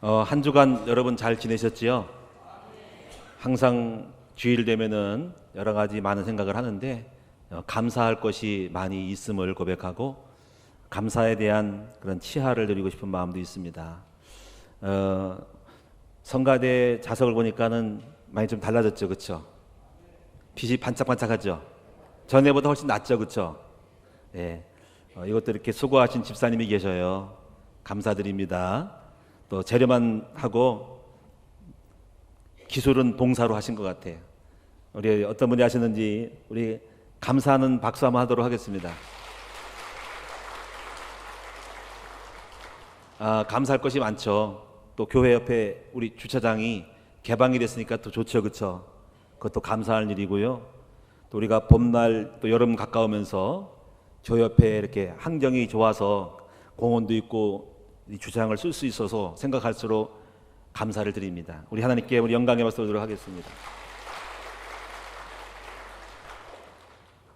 한 주간 여러분 잘 지내셨지요? 항상 주일 되면은 여러 가지 많은 생각을 하는데 감사할 것이 많이 있음을 고백하고 감사에 대한 그런 치하를 드리고 싶은 마음도 있습니다. 성가대 좌석을 보니까는 많이 좀 달라졌죠, 그렇죠? 빛이 반짝반짝하죠. 전에보다 훨씬 낫죠, 그렇죠? 예, 이것도 이렇게 수고하신 집사님이 계셔요. 감사드립니다. 또 재료만 하고 기술은 봉사로 하신 것 같아요. 우리 어떤 분이 하시는지 우리 감사하는 박수 한번 하도록 하겠습니다. 감사할 것이 많죠. 또 교회 옆에 우리 주차장이 개방이 됐으니까 또 좋죠, 그렇죠? 그것도 감사할 일이고요. 또 우리가 봄날 또 여름 가까우면서 저 옆에 이렇게 환경이 좋아서 공원도 있고 이 주차장을 쓸 수 있어서 생각할수록 감사를 드립니다. 우리 하나님께 우리 영광의 박수 드리도록 하겠습니다.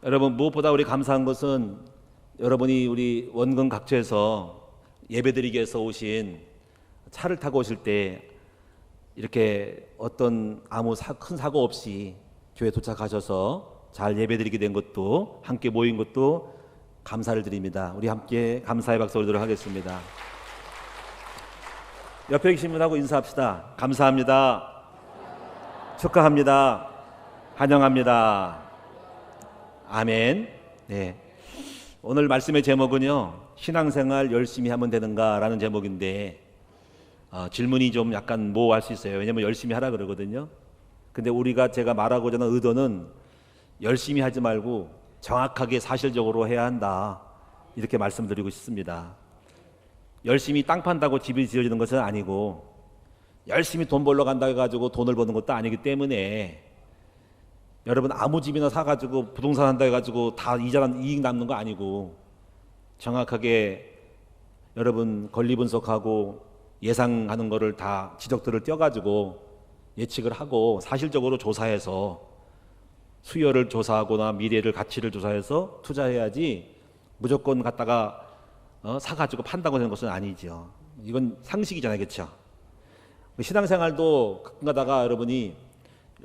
여러분, 무엇보다 우리 감사한 것은 여러분이 우리 원근 각처에서 예배드리기 위해서 오신 차를 타고 오실 때 이렇게 어떤 아무 큰 사고 없이 교회 도착하셔서 잘 예배드리게 된 것도, 함께 모인 것도 감사를 드립니다. 우리 함께 감사의 박수 드리도록 하겠습니다. 옆에 계신 분하고 인사합시다. 감사합니다. 축하합니다. 환영합니다. 아멘. 네. 오늘 말씀의 제목은요, 신앙생활 열심히 하면 되는가라는 제목인데 질문이 좀 약간 모호할 수 있어요. 왜냐면 열심히 하라 그러거든요. 근데 제가 말하고자 하는 의도는 열심히 하지 말고 정확하게 사실적으로 해야 한다, 이렇게 말씀드리고 싶습니다. 열심히 땅 판다고 집이 지어지는 것은 아니고 열심히 돈 벌러 간다 해가지고 돈을 버는 것도 아니기 때문에 여러분 아무 집이나 사가지고 부동산 한다 해가지고 다 이익 남는 거 아니고 정확하게 여러분 권리 분석하고 예상하는 거를 다 지적들을 떼어가지고 예측을 하고 사실적으로 조사해서 수요를 조사하거나 미래를 가치를 조사해서 투자해야지 무조건 갖다가 사가지고 판다고 되는 것은 아니죠. 이건 상식이잖아요, 그렇죠? 신앙생활도 가끔 가다가 여러분이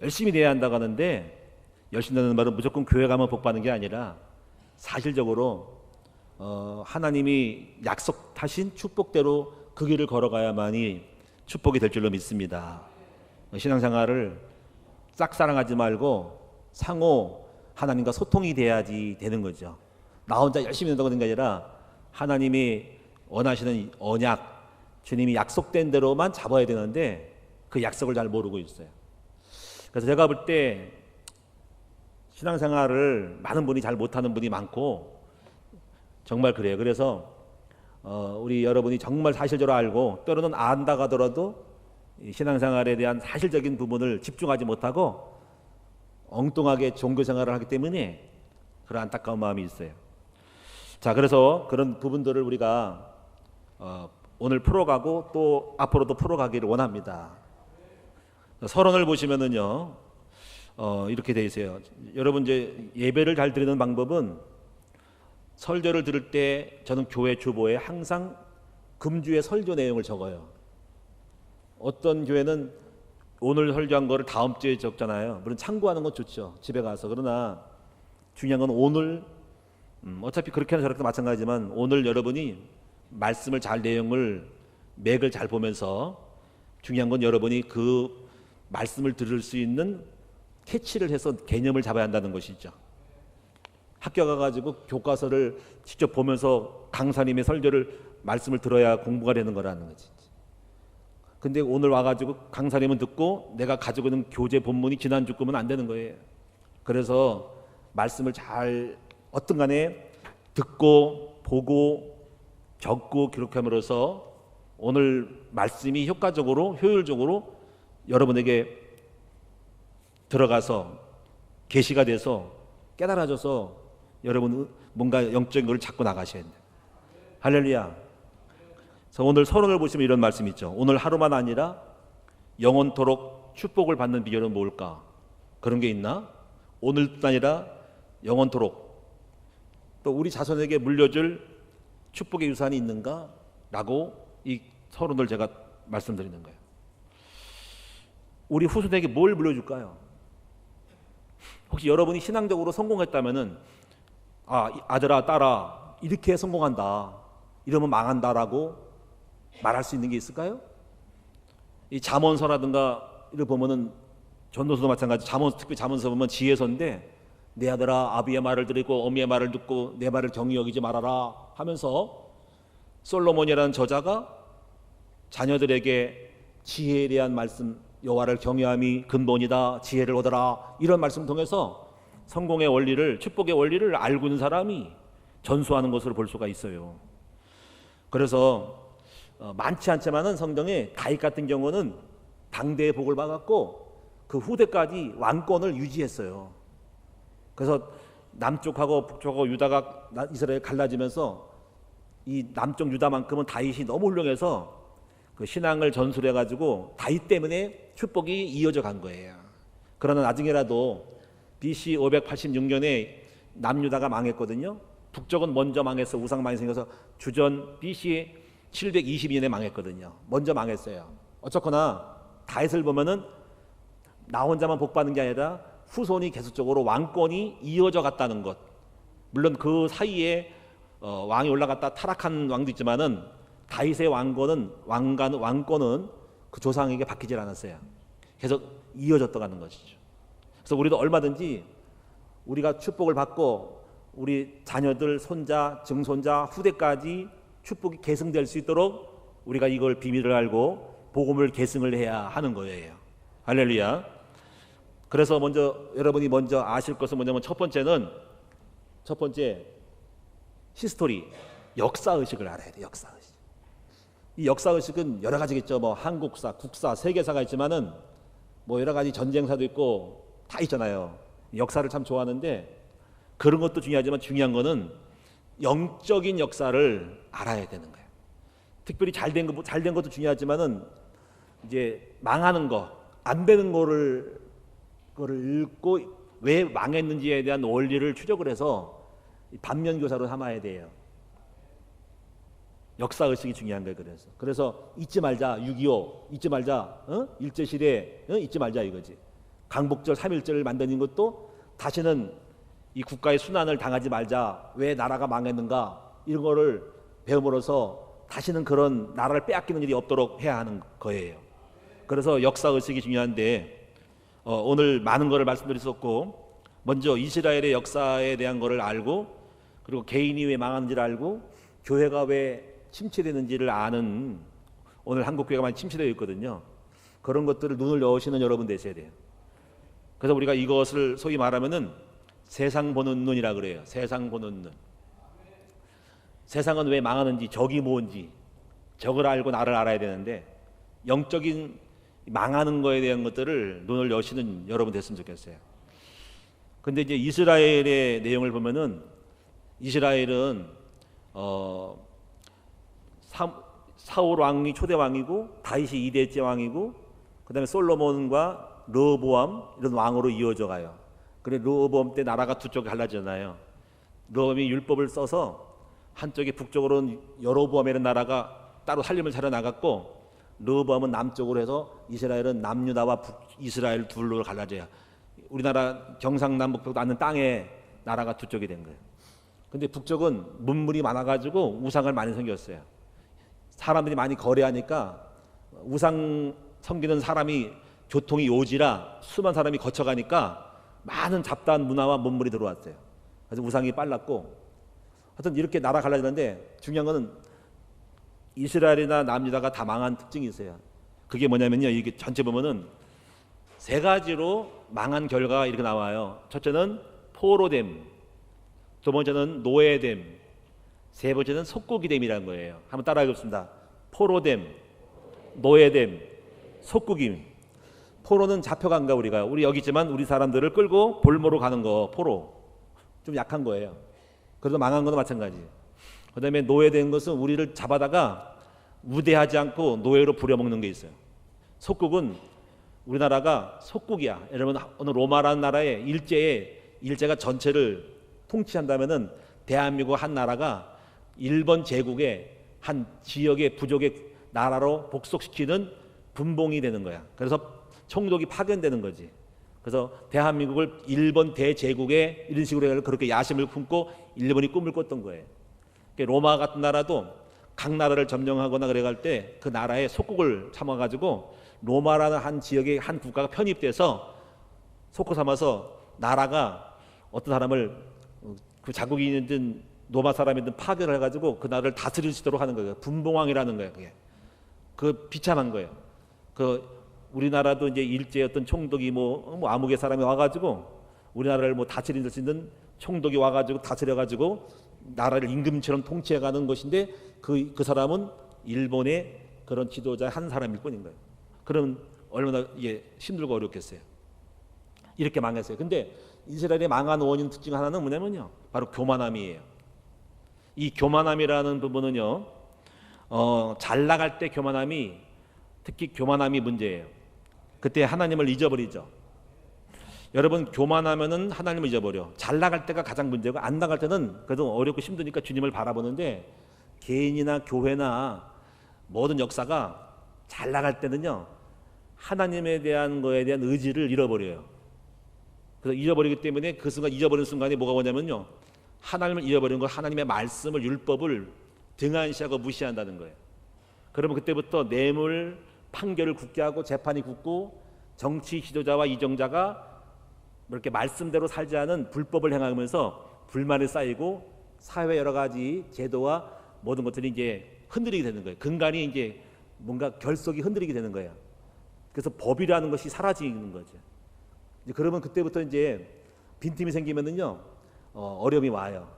열심히 돼야 한다고 하는데, 열심히 되는 말은 무조건 교회 가면 복 받는 게 아니라 사실적으로 하나님이 약속하신 축복대로 그 길을 걸어가야만이 축복이 될 줄로 믿습니다. 신앙생활을 짝사랑하지 말고 상호 하나님과 소통이 돼야지 되는 거죠. 나 혼자 열심히 된다고 되는 게 아니라 하나님이 원하시는 언약, 주님이 약속된 대로만 잡아야 되는데 그 약속을 잘 모르고 있어요. 그래서 제가 볼 때 신앙생활을 많은 분이 잘 못하는 분이 많고 정말 그래요. 그래서 우리 여러분이 정말 사실적으로 알고 때로는 안다고 하더라도 신앙생활에 대한 사실적인 부분을 집중하지 못하고 엉뚱하게 종교생활을 하기 때문에 그런 안타까운 마음이 있어요. 자, 그래서 그런 부분들을 우리가 오늘 풀어가고 또 앞으로도 풀어가기를 원합니다. 서론을 보시면은요, 이렇게 되어 있어요. 여러분 이제 예배를 잘 드리는 방법은 설교를 들을 때 저는 교회 주보에 항상 금주의 설교 내용을 적어요. 어떤 교회는 오늘 설교한 거를 다음 주에 적잖아요. 물론 참고하는 건 좋죠, 집에 가서. 그러나 중요한 건 오늘 어차피 그렇게나 저렇게 마찬가지지만 오늘 여러분이 말씀을 내용을 맥을 잘 보면서 중요한 건 여러분이 그 말씀을 들을 수 있는 캐치를 해서 개념을 잡아야 한다는 것이죠. 학교 가가지고 교과서를 직접 보면서 강사님의 설교를 말씀을 들어야 공부가 되는 거라는 거지. 근데 오늘 와가지고 강사님은 듣고 내가 가지고 있는 교재 본문이 지난주 거면 안 되는 거예요. 그래서 말씀을 잘 어떤 간에 듣고 보고 적고 기록함으로써 오늘 말씀이 효과적으로 효율적으로 여러분에게 들어가서 계시가 돼서 깨달아져서 여러분 뭔가 영적인 걸 찾고 나가셔야 돼요. 할렐루야. 그래서 오늘 서론을 보시면 이런 말씀이 있죠. 오늘 하루만 아니라 영원토록 축복을 받는 비결은 뭘까? 그런 게 있나? 오늘뿐 아니라 영원토록 또 우리 자손에게 물려줄 축복의 유산이 있는가? 라고 이 서론을 제가 말씀드리는 거예요. 우리 후손에게 뭘 물려줄까요? 혹시 여러분이 신앙적으로 성공했다면은 아들아 딸아 이렇게 성공한다, 이러면 망한다라고 말할 수 있는 게 있을까요? 이 잠언서라든가 이를 보면은 전도서도 마찬가지, 특히 잠언서 보면 지혜서인데, 내 아들아 아비의 말을 들으고 어미의 말을 듣고 내 말을 경히 여기지 말아라 하면서 솔로몬이라는 저자가 자녀들에게 지혜에 대한 말씀, 여호와를 경외함이 근본이다, 지혜를 얻어라, 이런 말씀을 통해서 성공의 원리를, 축복의 원리를 알고 있는 사람이 전수하는 것으로 볼 수가 있어요. 그래서 많지 않지만은 성경에 다윗 같은 경우는 당대의 복을 받았고 그 후대까지 왕권을 유지했어요. 그래서 남쪽하고 북쪽하고 유다가 이스라엘 갈라지면서 이 남쪽 유다만큼은 다윗이 너무 훌륭해서 그 신앙을 전수해 가지고 다윗 때문에 축복이 이어져 간 거예요. 그러나 나중에라도 BC 586년에 남유다가 망했거든요. 북쪽은 먼저 망해서 우상 많이 생겨서 주전 BC 722년에 망했거든요. 먼저 망했어요. 어쨌거나 다윗을 보면은 나 혼자만 복받는 게 아니라 후손이 계속적으로 왕권이 이어져 갔다는 것. 물론 그 사이에 왕이 올라갔다 타락한 왕도 있지만은 다윗의 왕권은 그 조상에게 바뀌질 않았어요. 계속 이어졌다 가는 것이죠. 그래서 우리도 얼마든지 우리가 축복을 받고 우리 자녀들, 손자, 증손자, 후대까지 축복이 계승될 수 있도록 우리가 이걸 비밀을 알고 복음을 계승을 해야 하는 거예요. 할렐루야. 그래서 여러분이 먼저 아실 것은 뭐냐면 첫 번째 히스토리, 역사의식을 알아야 돼요. 역사의식. 이 역사의식은 여러 가지겠죠. 뭐 한국사, 국사, 세계사가 있지만은 뭐 여러 가지 전쟁사도 있고 다 있잖아요. 역사를 참 좋아하는데 그런 것도 중요하지만 중요한 거는 영적인 역사를 알아야 되는 거예요. 특별히 잘된 것도 중요하지만은 이제 망하는 거, 안 되는 거를 읽고 왜 망했는지에 대한 원리를 추적을 해서 반면교사로 삼아야 돼요. 역사의식이 중요한 거예요. 그래서 잊지 말자, 6.25 잊지 말자, 일제시대 잊지 말자 이거지. 강복절 3.1절을 만드는 것도 다시는 이 국가의 순환을 당하지 말자, 왜 나라가 망했는가, 이런 거를 배움으로써 다시는 그런 나라를 빼앗기는 일이 없도록 해야 하는 거예요. 그래서 역사의식이 중요한데 오늘 많은 거를 말씀드릴 수 없고, 먼저 이스라엘의 역사에 대한 거를 알고, 그리고 개인이 왜 망하는지를 알고, 교회가 왜 침체되는지를 아는, 오늘 한국 교회가 많이 침체되어 있거든요. 그런 것들을 눈을 여시는 여러분 되셔야 돼요. 그래서 우리가 이것을 소위 말하면은 세상 보는 눈이라 그래요. 세상 보는 눈. 세상은 왜 망하는지, 적이 뭔지, 적을 알고 나를 알아야 되는데 영적인 망하는 거에 대한 것들을 눈을 여시는 여러분 됐으면 좋겠어요. 근데 이제 이스라엘의 내용을 보면은 이스라엘은 사울 왕이 초대 왕이고 다윗이 2대째 왕이고, 그다음에 솔로몬과 르호보암 이런 왕으로 이어져 가요. 그래 르호보암 때 나라가 두 쪽에 갈라지잖아요. 르호보암이 율법을 써서 한쪽에 북쪽으로는 여로보암이라는 나라가 따로 살림을 차려 나갔고, 르호보암은 남쪽으로 해서 이스라엘은 남유다와 북이스라엘 둘로 갈라져요. 우리나라 경상남북도 않는 땅에 나라가 두 쪽이 된 거예요. 근데 북쪽은 문물이 많아가지고 우상을 많이 섬겼어요. 사람들이 많이 거래하니까 우상 섬기는 사람이 교통이 요지라 수많은 사람이 거쳐가니까 많은 잡다한 문화와 문물이 들어왔어요. 그래서 우상이 빨랐고, 하여튼 이렇게 나라 갈라지는데 중요한 거는 이스라엘이나 남유다가 다 망한 특징이 있어요. 그게 뭐냐면요, 이게 전체 보면은 세 가지로 망한 결과가 이렇게 나와요. 첫째는 포로됨, 두 번째는 노예됨, 세 번째는 속국이됨이라는 거예요. 한번 따라해 보겠습니다. 포로됨, 노예됨, 속국임. 포로는 잡혀간 거, 우리 여기 있지만 우리 사람들을 끌고 볼모로 가는 거, 포로. 좀 약한 거예요. 그래도 망한 거도 마찬가지. 그 다음에 노예된 것은 우리를 잡아다가 우대하지 않고 노예로 부려먹는 게 있어요. 속국은 우리나라가 속국이야. 여러분, 어느 로마라는 나라의 일제가 전체를 통치한다면은 대한민국 한 나라가 일본 제국의 한 지역의 부족의 나라로 복속시키는 분봉이 되는 거야. 그래서 총독이 파견되는 거지. 그래서 대한민국을 일본 대제국에 이런 식으로 해서 그렇게 야심을 품고 일본이 꿈을 꿨던 거예요. 로마 같은 나라도 각 나라를 점령하거나 그래갈 때 그 나라의 속국을 삼아가지고 로마라는 한 지역의 한 국가가 편입돼서 속국 삼아서 나라가 어떤 사람을 그 자국인이든 로마 사람이든 파견을 해가지고 그 나라를 다스릴 수 있도록 하는 거예요. 분봉왕이라는 거예요. 그게 그 비참한 거예요. 그 우리나라도 이제 일제 어떤 총독이 뭐 아무개 사람이 와가지고 우리나라를 뭐 다스릴 수 있는 총독이 와가지고 다스려가지고 나라를 임금처럼 통치해가는 것인데 그 사람은 일본의 그런 지도자 한 사람일 뿐인 거예요. 그럼 얼마나 힘들고 어렵겠어요. 이렇게 망했어요. 근데 이스라엘의 망한 원인 특징 하나는 뭐냐면요, 바로 교만함이에요. 이 교만함이라는 부분은요, 잘 나갈 때 교만함이, 특히 교만함이 문제예요. 그때 하나님을 잊어버리죠. 여러분, 교만하면은 하나님을 잊어버려. 잘 나갈 때가 가장 문제고, 안 나갈 때는 그래도 어렵고 힘드니까 주님을 바라보는데, 개인이나 교회나 모든 역사가 잘 나갈 때는요, 하나님에 대한 거에 대한 의지를 잃어버려요. 그래서 잊어버리기 때문에 그 순간, 잊어버리는 순간에 뭐가 오냐면요, 하나님을 잃어버리는 거, 하나님의 말씀을, 율법을 등한시하고 무시한다는 거예요. 그러면 그때부터 뇌물, 판결을 굳게 하고 재판이 굳고, 정치 지도자와 이정자가 이렇게 말씀대로 살지 않은 불법을 행하면서 불만이 쌓이고 사회 여러 가지 제도와 모든 것들이 이제 흔들리게 되는 거예요. 근간이 이제 뭔가 결속이 흔들리게 되는 거예요. 그래서 법이라는 것이 사라지는 거죠. 이제 그러면 그때부터 이제 빈틈이 생기면은요, 어려움이 와요.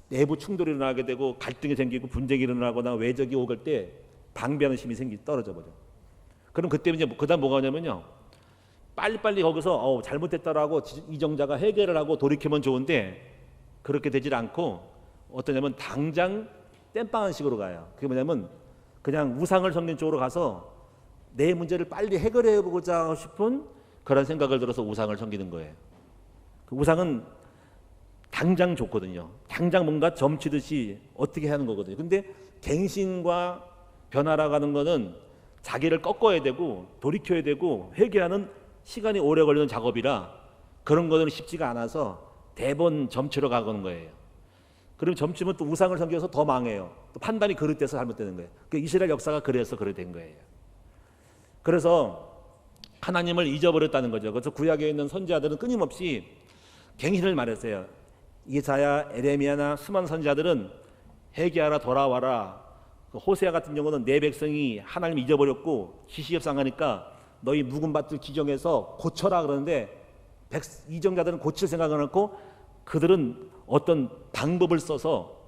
내부 충돌이 일어나게 되고 갈등이 생기고 분쟁이 일어나거나 외적이 오갈 때 방비하는 힘이 떨어져 버려. 그럼 그때 이제 그다음 뭐가 오냐면요, 빨리빨리 거기서 잘못했다라고 이정자가 해결을 하고 돌이키면 좋은데 그렇게 되질 않고 어떠냐면 당장 땜빵한 식으로 가요. 그게 뭐냐면 그냥 우상을 섬기는 쪽으로 가서 내 문제를 빨리 해결해 보고자 싶은 그런 생각을 들어서 우상을 섬기는 거예요. 그 우상은 당장 좋거든요. 당장 뭔가 점치듯이 어떻게 하는 거거든요. 근데 갱신과 변화라고 하는 거는 자기를 꺾어야 되고 돌이켜야 되고 회개하는 시간이 오래 걸리는 작업이라 그런 거는 쉽지가 않아서 대번 점치러 가는 거예요. 그럼 점치면 또 우상을 섬겨서 더 망해요. 또 판단이 그릇돼서 잘못되는 거예요. 그 이스라엘 역사가 그래서 그래 된 거예요. 그래서 하나님을 잊어버렸다는 거죠. 그래서 구약에 있는 선지자들은 끊임없이 갱신을 말했어요. 이사야, 에레미야나 수많은 선지자들은 회개하라, 돌아와라. 호세아 같은 경우는 내 백성이 하나님을 잊어버렸고 지시협상하니까 너희 묵은 밭을 지정해서 고쳐라 그러는데 이정자들은 고칠 생각을 않고 그들은 어떤 방법을 써서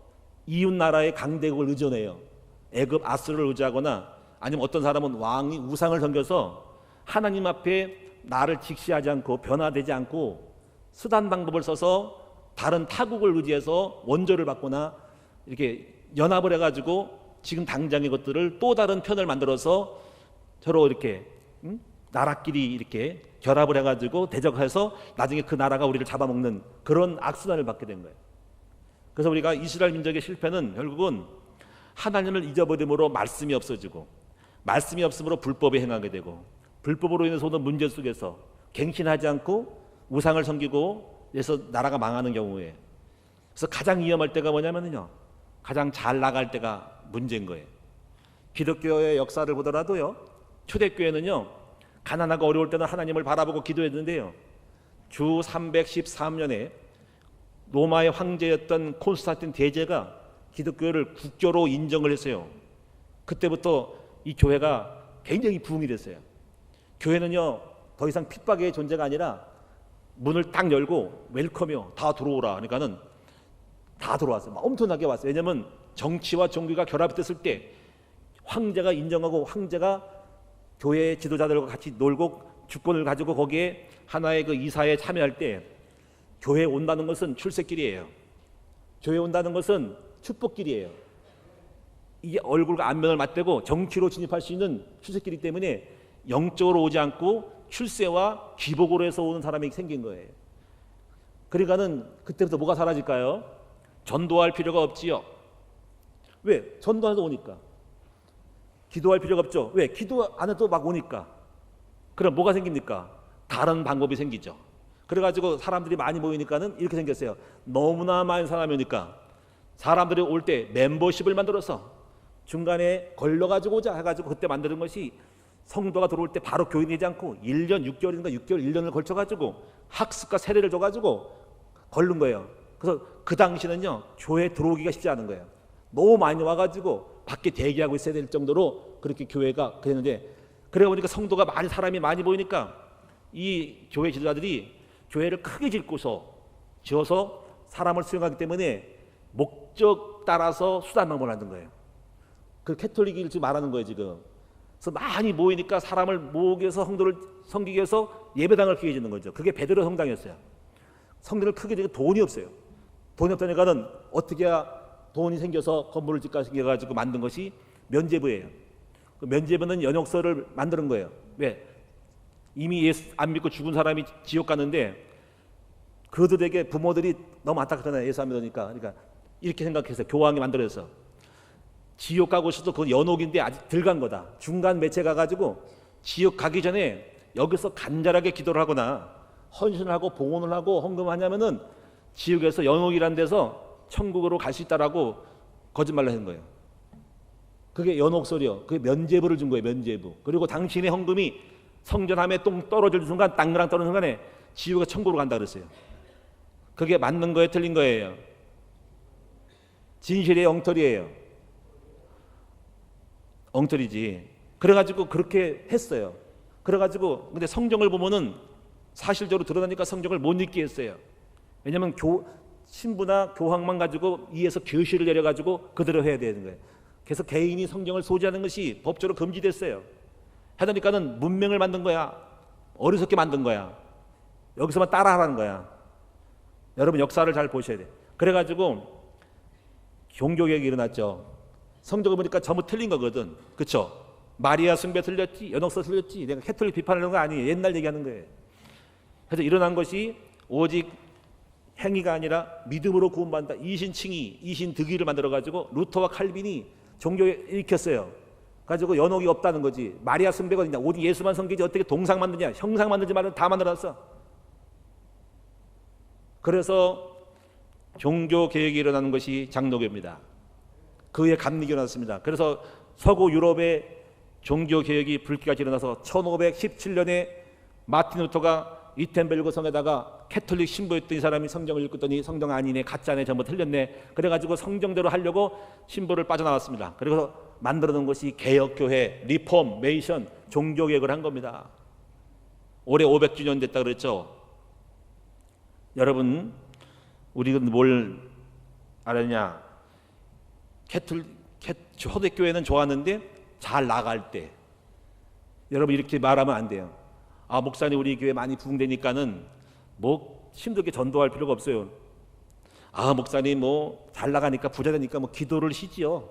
이웃 나라의 강대국을 의존해요. 애굽 아수르를 의지하거나 아니면 어떤 사람은 왕이 우상을 섬겨서 하나님 앞에 나를 직시하지 않고 변화되지 않고 수단 방법을 써서 다른 타국을 의지해서 원조를 받거나 이렇게 연합을 해가지고 지금 당장의 것들을 또 다른 편을 만들어서 서로 이렇게 나라끼리 이렇게 결합을 해가지고 대적해서 나중에 그 나라가 우리를 잡아먹는 그런 악순환을 받게 된 거예요. 그래서 우리가 이스라엘 민족의 실패는 결국은 하나님을 잊어버림으로 말씀이 없어지고 말씀이 없으므로 불법에 행하게 되고 불법으로 인해서 오는 문제 속에서 갱신하지 않고 우상을 섬기고 그래서 나라가 망하는 경우에 그래서 가장 위험할 때가 뭐냐면요, 가장 잘 나갈 때가 문제인 거예요. 기독교의 역사를 보더라도요, 초대교회는요 가난하고 어려울 때는 하나님을 바라보고 기도했는데요, 주 313년에 로마의 황제였던 콘스탄틴 대제가 기독교를 국교로 인정을 했어요. 그때부터 이 교회가 굉장히 부흥이 됐어요. 교회는요 더 이상 핍박의 존재가 아니라 문을 딱 열고 웰컴이요, 다 들어오라. 그러니까는 다 들어왔어요. 막 엄청나게 왔어요. 왜냐하면 정치와 종교가 결합됐을 때 황제가 인정하고 황제가 교회 지도자들과 같이 놀고 주권을 가지고 거기에 하나의 그 이사에 참여할 때 교회에 온다는 것은 출세길이에요. 교회에 온다는 것은 축복길이에요. 이게 얼굴과 안면을 맞대고 정치로 진입할 수 있는 출세길이기 때문에 영적으로 오지 않고 출세와 기복으로 해서 오는 사람이 생긴 거예요. 그러니까는 그때부터 뭐가 사라질까요? 전도할 필요가 없지요. 왜? 전도하러 오니까. 기도할 필요가 없죠. 왜? 기도 안 해도 막 오니까. 그럼 뭐가 생깁니까? 다른 방법이 생기죠. 그래가지고 사람들이 많이 모이니까는 이렇게 생겼어요. 너무나 많은 사람이 오니까 사람들이 올 때 멤버십을 만들어서 중간에 걸러가지고 오자 해가지고 그때 만드는 것이 성도가 들어올 때 바로 교인되지 않고 1년 6개월인가 6개월 1년을 걸쳐가지고 학습과 세례를 줘가지고 걸른 거예요. 그래서 그 당시는요 교회 들어오기가 쉽지 않은 거예요. 너무 많이 와가지고 밖에 대기하고 있어야 될 정도로 그렇게 교회가 그랬는데, 그래 보니까 성도가 많이 사람이 많이 보이니까 이 교회 지도자들이 교회를 크게 지어서 사람을 수용하기 때문에 목적 따라서 수단만 원하는 거예요. 그 캐톨릭을 지금 말하는 거예요 지금. 그래서 많이 모이니까 사람을 모으기 위해서 성도를 섬기기 위해서 예배당을 크게 짓는 거죠. 그게 베드로 성당이었어요. 성전을 크게 지고 돈이 없어요. 돈이 없다니까는 어떻게 해야 돈이 생겨서 건물을 짓까 생겨가지고 만든 것이 면죄부예요. 그 면죄부는 연옥서를 만드는 거예요. 왜? 이미 예수 안 믿고 죽은 사람이 지옥 갔는데 그들에게 부모들이 너무 안타깝잖아요. 예수 안 믿으니까. 그러니까 이렇게 생각해서 교황이 만들어서 지옥 가고 싶어도 그건 연옥인데 아직 덜 간 거다. 중간 매체 가가지고 지옥 가기 전에 여기서 간절하게 기도를 하거나 헌신을 하고 봉헌을 하고 헌금을 하냐면은 지옥에서 연옥이라는 데서 천국으로 갈 수 있다라고 거짓말을 하는 거예요. 그게 연옥설이요. 그게 면죄부를 준 거예요. 면죄부. 그리고 당신의 헌금이 성전함에 똥 떨어질 순간 땅그랑 떨어지는 순간에 지옥에 천국으로 간다 그랬어요. 그게 맞는 거예요? 틀린 거예요? 진실의 엉터리예요. 엉터리지. 그래가지고 그렇게 했어요. 그래가지고 근데 성경을 보면은 사실적으로 드러나니까 성경을 못 읽게 했어요. 왜냐하면 신부나 교황만 가지고 위에서 교시를 내려가지고 그대로 해야 되는 거예요. 그래서 개인이 성경을 소지하는 것이 법적으로 금지됐어요. 하다니까는 문명을 만든 거야. 어리석게 만든 거야. 여기서만 따라하라는 거야. 여러분 역사를 잘 보셔야 돼. 그래가지고 종교개혁이 일어났죠. 성경을 보니까 전부 틀린 거거든. 그렇죠? 마리아 숭배 틀렸지, 연옥서 틀렸지. 내가 캐톨릭 비판하는 거 아니에요. 옛날 얘기하는 거예요. 그래서 일어난 것이 오직 행위가 아니라 믿음으로 구원받는다. 이신칭의, 이신득의를 만들어가지고 루터와 칼빈이 종교에 일으켰어요. 가지고 연옥이 없다는 거지. 마리아 숭배가 어디냐. 오직 예수만 섬기지 어떻게 동상 만드냐. 형상 만들지 말고 다 만들어놨어. 그래서 종교개혁이 일어나는 것이 장로교입니다. 그에 감리교가 일어났습니다. 그래서 서구 유럽의 종교개혁이 불길같이 일어나서 1517년에 마틴 루터가 위텐베르그 성에다가 캐톨릭 신부였던 이 사람이 성경을 읽었더니 성경 아니네, 가짜네, 전부 틀렸네. 그래가지고 성경대로 하려고 신부를 빠져나왔습니다. 그래서 만들어 놓은 것이 개혁교회, 리폼메이션, 종교개혁을 한 겁니다. 올해 500주년 됐다 그랬죠. 여러분, 우리는 뭘 알았냐? 초대교회는 좋았는데 잘 나갈 때 여러분 이렇게 말하면 안 돼요. 아, 목사님 우리 교회 많이 부흥되니까는 뭐 힘들게 전도할 필요가 없어요. 아, 목사님 뭐 잘 나가니까 부자 되니까 뭐 기도를 쉬지요.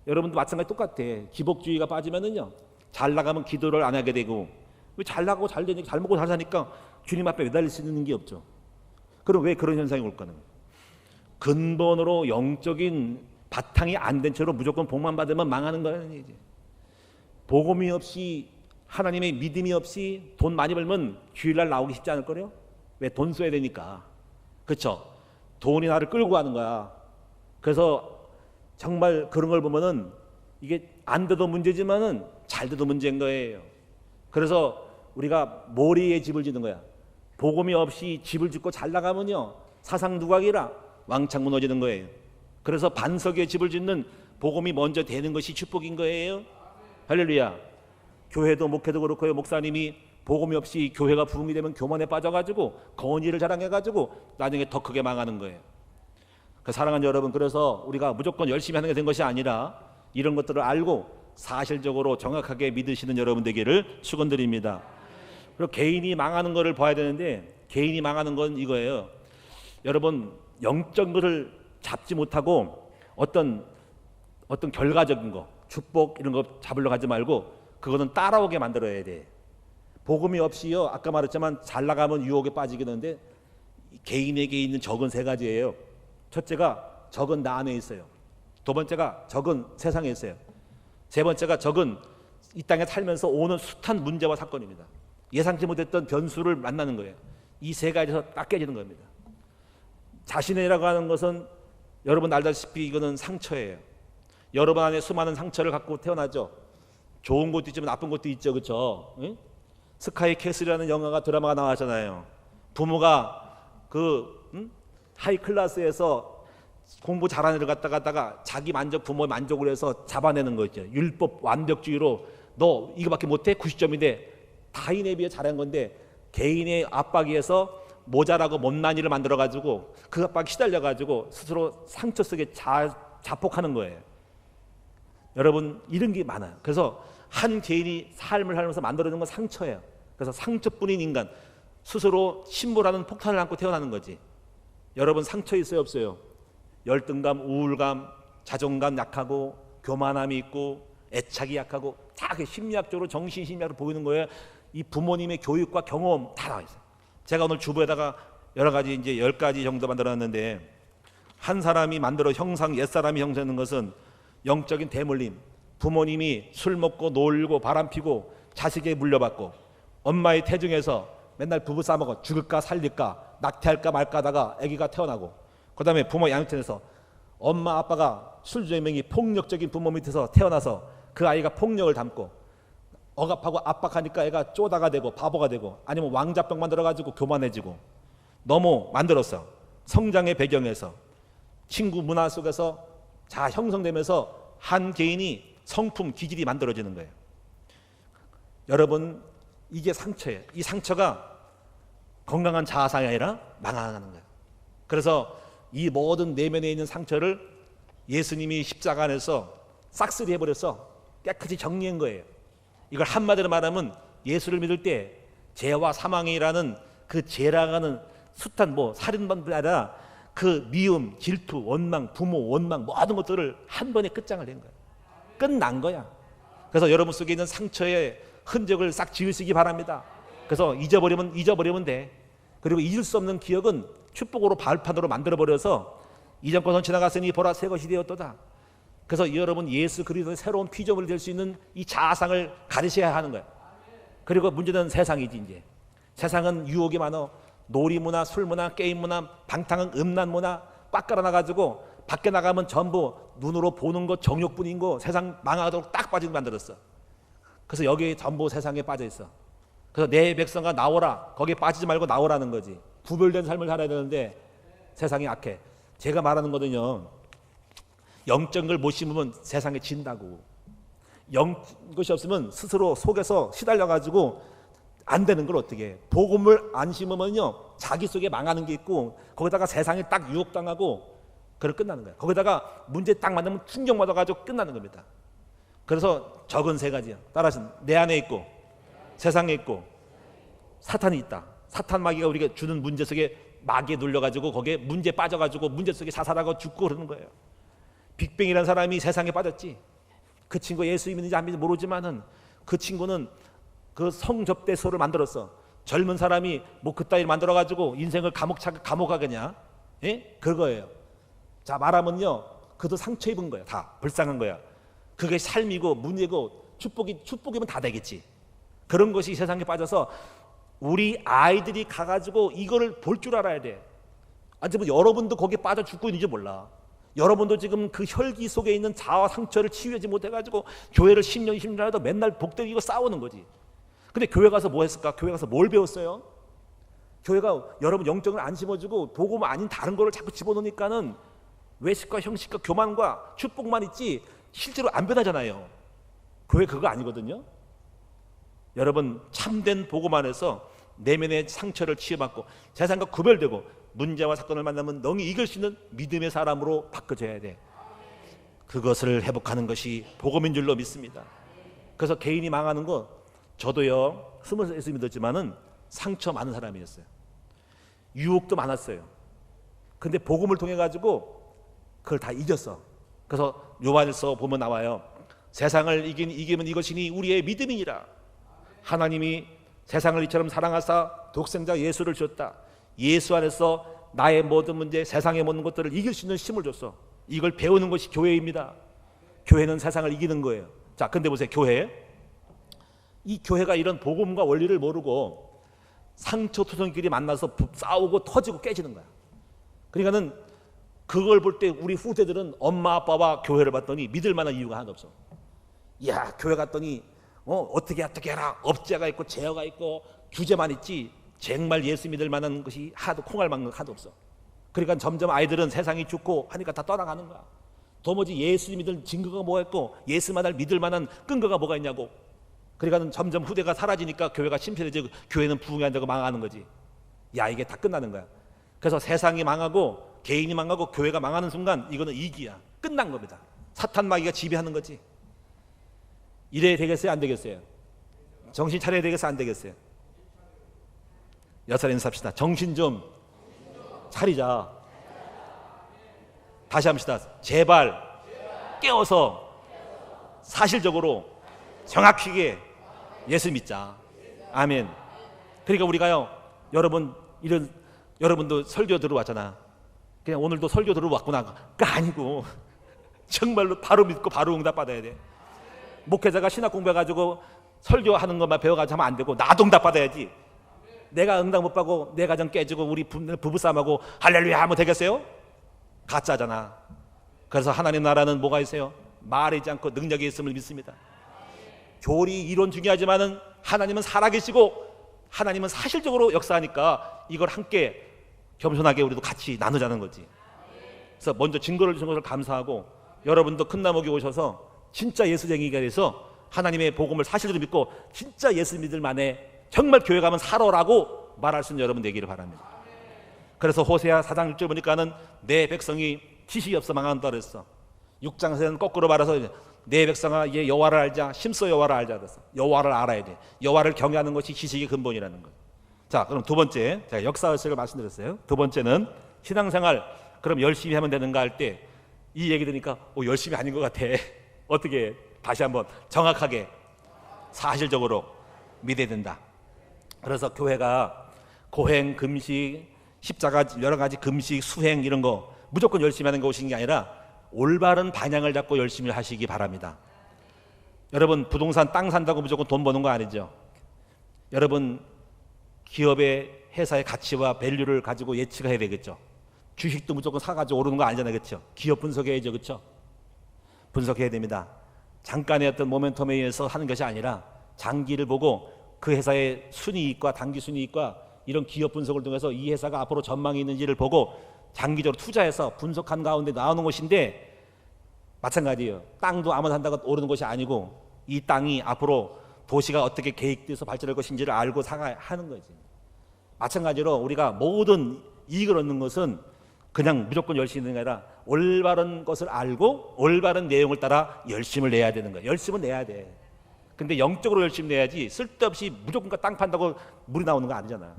여러분도 마찬가지 똑같아. 기복주의가 빠지면은요 잘 나가면 기도를 안 하게 되고, 왜 잘 나가고 잘 되니까 잘 먹고 잘 사니까 주님 앞에 매달릴 수 있는 게 없죠. 그럼 왜 그런 현상이 올까는? 근본으로 영적인 바탕이 안 된 채로 무조건 복만 받으면 망하는 거예요. 이제 복음이 없이, 하나님의 믿음이 없이 돈 많이 벌면 주일날 나오기 쉽지 않을 거래요. 왜? 돈 써야 되니까. 그렇죠? 돈이 나를 끌고 가는 거야. 그래서 정말 그런 걸 보면은 이게 안 돼도 문제지만은 잘 돼도 문제인 거예요. 그래서 우리가 모리에 집을 짓는 거야. 복음이 없이 집을 짓고 잘 나가면요 사상 누각이라 왕창 무너지는 거예요. 그래서 반석에 집을 짓는 복음이 먼저 되는 것이 축복인 거예요. 할렐루야. 교회도 목회도 그렇고요. 목사님이 복음이 없이 교회가 부흥이 되면 교만에 빠져가지고 건의를 자랑해가지고 나중에 더 크게 망하는 거예요. 사랑하는 여러분, 그래서 우리가 무조건 열심히 하는 게 된 것이 아니라 이런 것들을 알고 사실적으로 정확하게 믿으시는 여러분 되기를 축원드립니다. 그리고 개인이 망하는 것을 봐야 되는데, 개인이 망하는 건 이거예요. 여러분, 영적인 것을 잡지 못하고 어떤 결과적인 거, 축복 이런 거 잡으려고 하지 말고 그거는 따라오게 만들어야 돼. 복음이 없이요, 아까 말했지만 잘 나가면 유혹에 빠지게 되는데 개인에게 있는 적은 세 가지예요. 첫째가 적은 나 안에 있어요. 두 번째가 적은 세상에 있어요. 세 번째가 적은 이 땅에 살면서 오는 숱한 문제와 사건입니다. 예상치 못했던 변수를 만나는 거예요. 이 세 가지에서 딱 깨지는 겁니다. 자신이라고 하는 것은 여러분 알다시피 이거는 상처예요. 여러분 안에 수많은 상처를 갖고 태어나죠. 좋은 것도 있지만 나쁜 것도 있죠. 그렇죠? 응? 스카이 캐슬이라는 영화가 드라마가 나왔잖아요. 부모가 하이 클래스에서 공부 잘하는 애를 갖다가 자기 만족, 부모의 만족을 해서 잡아내는 거 있죠. 율법 완벽주의로 너 이거밖에 못해? 90점인데 타인에 비해 잘한 건데 개인의 압박에 의해서 모자라고 못난 일을 만들어가지고 그 압박에 시달려가지고 스스로 상처 속에 자폭하는 거예요. 여러분 이런 게 많아요. 그래서 한 개인이 삶을 살면서 만들어내는 건 상처예요. 그래서 상처뿐인 인간, 스스로 침몰하는 폭탄을 안고 태어나는 거지. 여러분 상처 있어요 없어요? 열등감, 우울감, 자존감 약하고 교만함이 있고 애착이 약하고 다 심리학적으로 정신심리학으로 보이는 거예요. 이 부모님의 교육과 경험 다 나와 있어요. 제가 오늘 주부에다가 여러 가지 이제 10가지 정도 만들어놨는데 한 사람이 만들어 옛사람이 형성하는 것은 영적인 대물림, 부모님이 술 먹고 놀고 바람 피고 자식에게 물려받고 엄마의 태중에서 맨날 부부 싸먹어 죽을까 살릴까 낙태할까 말까 하다가 아기가 태어나고 그 다음에 부모 양육편에서 엄마 아빠가 술주정명이 폭력적인 부모 밑에서 태어나서 그 아이가 폭력을 담고 억압하고 압박하니까 애가 쪼다가 되고 바보가 되고 아니면 왕자병 만들어가지고 교만해지고 너무 만들었어. 성장의 배경에서 친구 문화 속에서 자 형성되면서 한 개인이 성품 기질이 만들어지는 거예요. 여러분 이게 상처예요. 이 상처가 건강한 자아상이 아니라 망하는 거예요. 그래서 이 모든 내면에 있는 상처를 예수님이 십자가 안에서 싹쓸이 해버려서 깨끗이 정리한 거예요. 이걸 한마디로 말하면 예수를 믿을 때 죄와 사망이라는 그 죄라는 숱한 살인만뿐 아니라 그 미움, 질투, 원망, 부모, 원망 모든 것들을 한 번에 끝장을 낸 거예요. 끝난 거야. 그래서 여러분 속에 있는 상처의 흔적을 싹 지우시기 바랍니다. 그래서 잊어버리면 돼. 그리고 잊을 수 없는 기억은 축복으로 발판으로 만들어버려서 이전 것은 지나갔으니 보라 새 것이 되었도다. 그래서 여러분 예수 그리스도의 새로운 피조물이 될 수 있는 이 자아상을 가르쳐야 하는 거예요. 그리고 문제는 세상이지. 이제 세상은 유혹이 많아. 놀이문화, 술문화, 게임문화, 방탕한 음란문화 꽉 깔아놔가지고 밖에 나가면 전부 눈으로 보는 것 정욕뿐인 거 세상 망하도록 딱 빠지게 만들었어. 그래서 여기 전부 세상에 빠져 있어. 그래서 내 백성아 나오라. 거기에 빠지지 말고 나오라는 거지. 구별된 삶을 살아야 되는데 세상이 악해. 제가 말하는 거는요, 영적인 걸 못 심으면 세상에 진다고. 것이 없으면 스스로 속에서 시달려가지고 안 되는 걸 어떻게 해. 복음을 안 심으면요 자기 속에 망하는 게 있고 거기다가 세상에 딱 유혹당하고 그걸 끝나는 거야. 거기다가 문제 딱 만나면 충격받아가지고 끝나는 겁니다. 그래서 적은 세 가지야. 따라서 내 안에 있고 세상에 있고 사탄이 있다. 사탄 마귀가 우리가 주는 문제 속에 마귀에 눌려가지고 거기에 문제 빠져가지고 문제 속에 사살하고 죽고 그러는 거예요. 빅뱅이라는 사람이 세상에 빠졌지. 그 친구 예수 믿는지 안 믿는지 모르지만은 그 친구는 그 성접대소를 만들었어. 젊은 사람이 그따위를 만들어가지고 인생을 감옥하겠냐? 예? 그거예요. 자 말하면요, 그도 상처 입은 거야. 다 불쌍한 거야. 그게 삶이고 문제고 축복이면 다 되겠지. 그런 것이 세상에 빠져서 우리 아이들이 가가지고 이거를 볼 줄 알아야 돼. 아니면 여러분도 거기에 빠져 죽고 있는지 몰라. 여러분도 지금 그 혈기 속에 있는 자아 상처를 치유하지 못해가지고 교회를 10년, 20년 해도 맨날 복되고 싸우는 거지. 근데 교회 가서 뭐 했을까? 교회 가서 뭘 배웠어요? 교회가 여러분 영적을 안 심어주고 복음 아닌 다른 거를 자꾸 집어넣으니까는 외식과 형식과 교만과 축복만 있지 실제로 안 변하잖아요. 교회 그거 아니거든요. 여러분 참된 복음 안에서 내면의 상처를 치유받고 세상과 구별되고 문제와 사건을 만나면 능히 이길 수 있는 믿음의 사람으로 바꿔줘야 돼. 그것을 회복하는 것이 복음인 줄로 믿습니다. 그래서 개인이 망하는 거 저도요 20살에서 믿었지만은 상처 많은 사람이었어요. 유혹도 많았어요. 근데 복음을 통해 가지고 그걸 다 이겼어. 그래서 요한일서 보면 나와요. 세상을 이기면 이것이니 우리의 믿음이니라. 하나님이 세상을 이처럼 사랑하사 독생자 예수를 주었다. 예수 안에서 나의 모든 문제, 세상의 모든 것들을 이길 수 있는 힘을 줬어. 이걸 배우는 것이 교회입니다. 교회는 세상을 이기는 거예요. 자, 근데 보세요. 이 교회가 이런 복음과 원리를 모르고 상처투성끼리 만나서 싸우고 터지고 깨지는 거야. 그러니까는 그걸 볼 때 우리 후대들은 엄마 아빠와 교회를 봤더니 믿을 만한 이유가 하나도 없어. 야, 교회 갔더니 어떻게 해라, 업제가 있고 제어가 있고 규제만 있지 정말 예수 믿을 만한 것이 하나도 콩알 만한 것 하나도 없어. 그러니까 점점 아이들은 세상이 죽고 하니까 다 떠나가는 거야. 도무지 예수 믿을 증거가 뭐가 있고 예수만을 믿을 만한 끈거가 뭐가 있냐고. 그러니까 점점 후대가 사라지니까 교회가 심폐해지고 교회는 부흥이 안 되고 망하는 거지. 야, 이게 다 끝나는 거야. 그래서 세상이 망하고 개인이 망하고 교회가 망하는 순간 이거는 이기야. 끝난 겁니다. 사탄 마귀가 지배하는 거지. 이래야 되겠어요? 안 되겠어요? 정신 차려야 되겠어요? 안 되겠어요? 여섯 인사합시다. 정신 좀 차리자. 다시 합시다. 제발 깨워서 사실적으로 정확하게 예수 믿자. 아멘. 그러니까 우리가요, 여러분도 설교 들어왔잖아. 그냥 오늘도 설교 들어왔구나. 그 아니고 정말로 바로 믿고 바로 응답 받아야 돼. 목회자가 신학 공부해가지고 설교하는 것만 배워가지고 하면 안 되고 나도 응답 받아야지. 내가 응답 못 받고 내 가정 깨지고 우리 부부싸움하고 할렐루야 하면 되겠어요? 가짜잖아. 그래서 하나님 나라는 뭐가 있어요? 말하지 않고 능력이 있음을 믿습니다. 교리 이론 중요하지만은 하나님은 살아계시고 하나님은 사실적으로 역사하니까 이걸 함께 겸손하게 우리도 같이 나누자는 거지. 그래서 먼저 증거를 주신 것을 감사하고 여러분도 큰 나무에 오셔서 진짜 예수쟁이가 돼서 하나님의 복음을 사실로 믿고 진짜 예수 믿을 만에 정말 교회 가면 살아라고 말할 수 있는 여러분 되기를 바랍니다. 그래서 호세아 4장 6절 보니까는 내 백성이 지식이 없어 망한다 그랬어. 6장에서는 거꾸로 말해서 내 백성아 얘 여호와를 알자, 심써 여호와를 알자 그랬어. 여호와를 알아야 돼. 여호와를 경외하는 것이 지식의 근본이라는 거예요. 자, 그럼 두 번째, 제가 역사의식을 말씀드렸어요. 두 번째는 신앙생활 그럼 열심히 하면 되는가 할 때 이 얘기 들으니까 열심히 아닌 것 같아. 어떻게 다시 한번 정확하게 사실적으로 믿어야 된다. 그래서 교회가 고행, 금식, 십자가 여러 가지 금식, 수행 이런 거 무조건 열심히 하는 것이 게 아니라 올바른 방향을 잡고 열심히 하시기 바랍니다. 여러분 부동산 땅 산다고 무조건 돈 버는 거 아니죠. 여러분 기업의 회사의 가치와 밸류를 가지고 예측해야 되겠죠. 주식도 무조건 사가지고 오르는 거 아니잖아요. 그렇죠? 기업 분석해야죠. 그렇죠? 분석해야 됩니다. 잠깐의 어떤 모멘텀에 의해서 하는 것이 아니라 장기를 보고 그 회사의 순이익과 단기 순이익과 이런 기업 분석을 통해서 이 회사가 앞으로 전망이 있는지를 보고 장기적으로 투자해서 분석한 가운데 나오는 것인데 마찬가지예요. 땅도 아무나 산다고 오르는 것이 아니고 이 땅이 앞으로 도시가 어떻게 계획돼서 발전할 것인지를 알고 하는 거지. 마찬가지로 우리가 모든 이익을 얻는 것은 그냥 무조건 열심히 하는 게 아니라 올바른 것을 알고 올바른 내용을 따라 열심을 내야 되는 거예요. 열심은 내야 돼. 근데 영적으로 열심히 내야지 쓸데없이 무조건 땅 판다고 물이 나오는 거 아니잖아.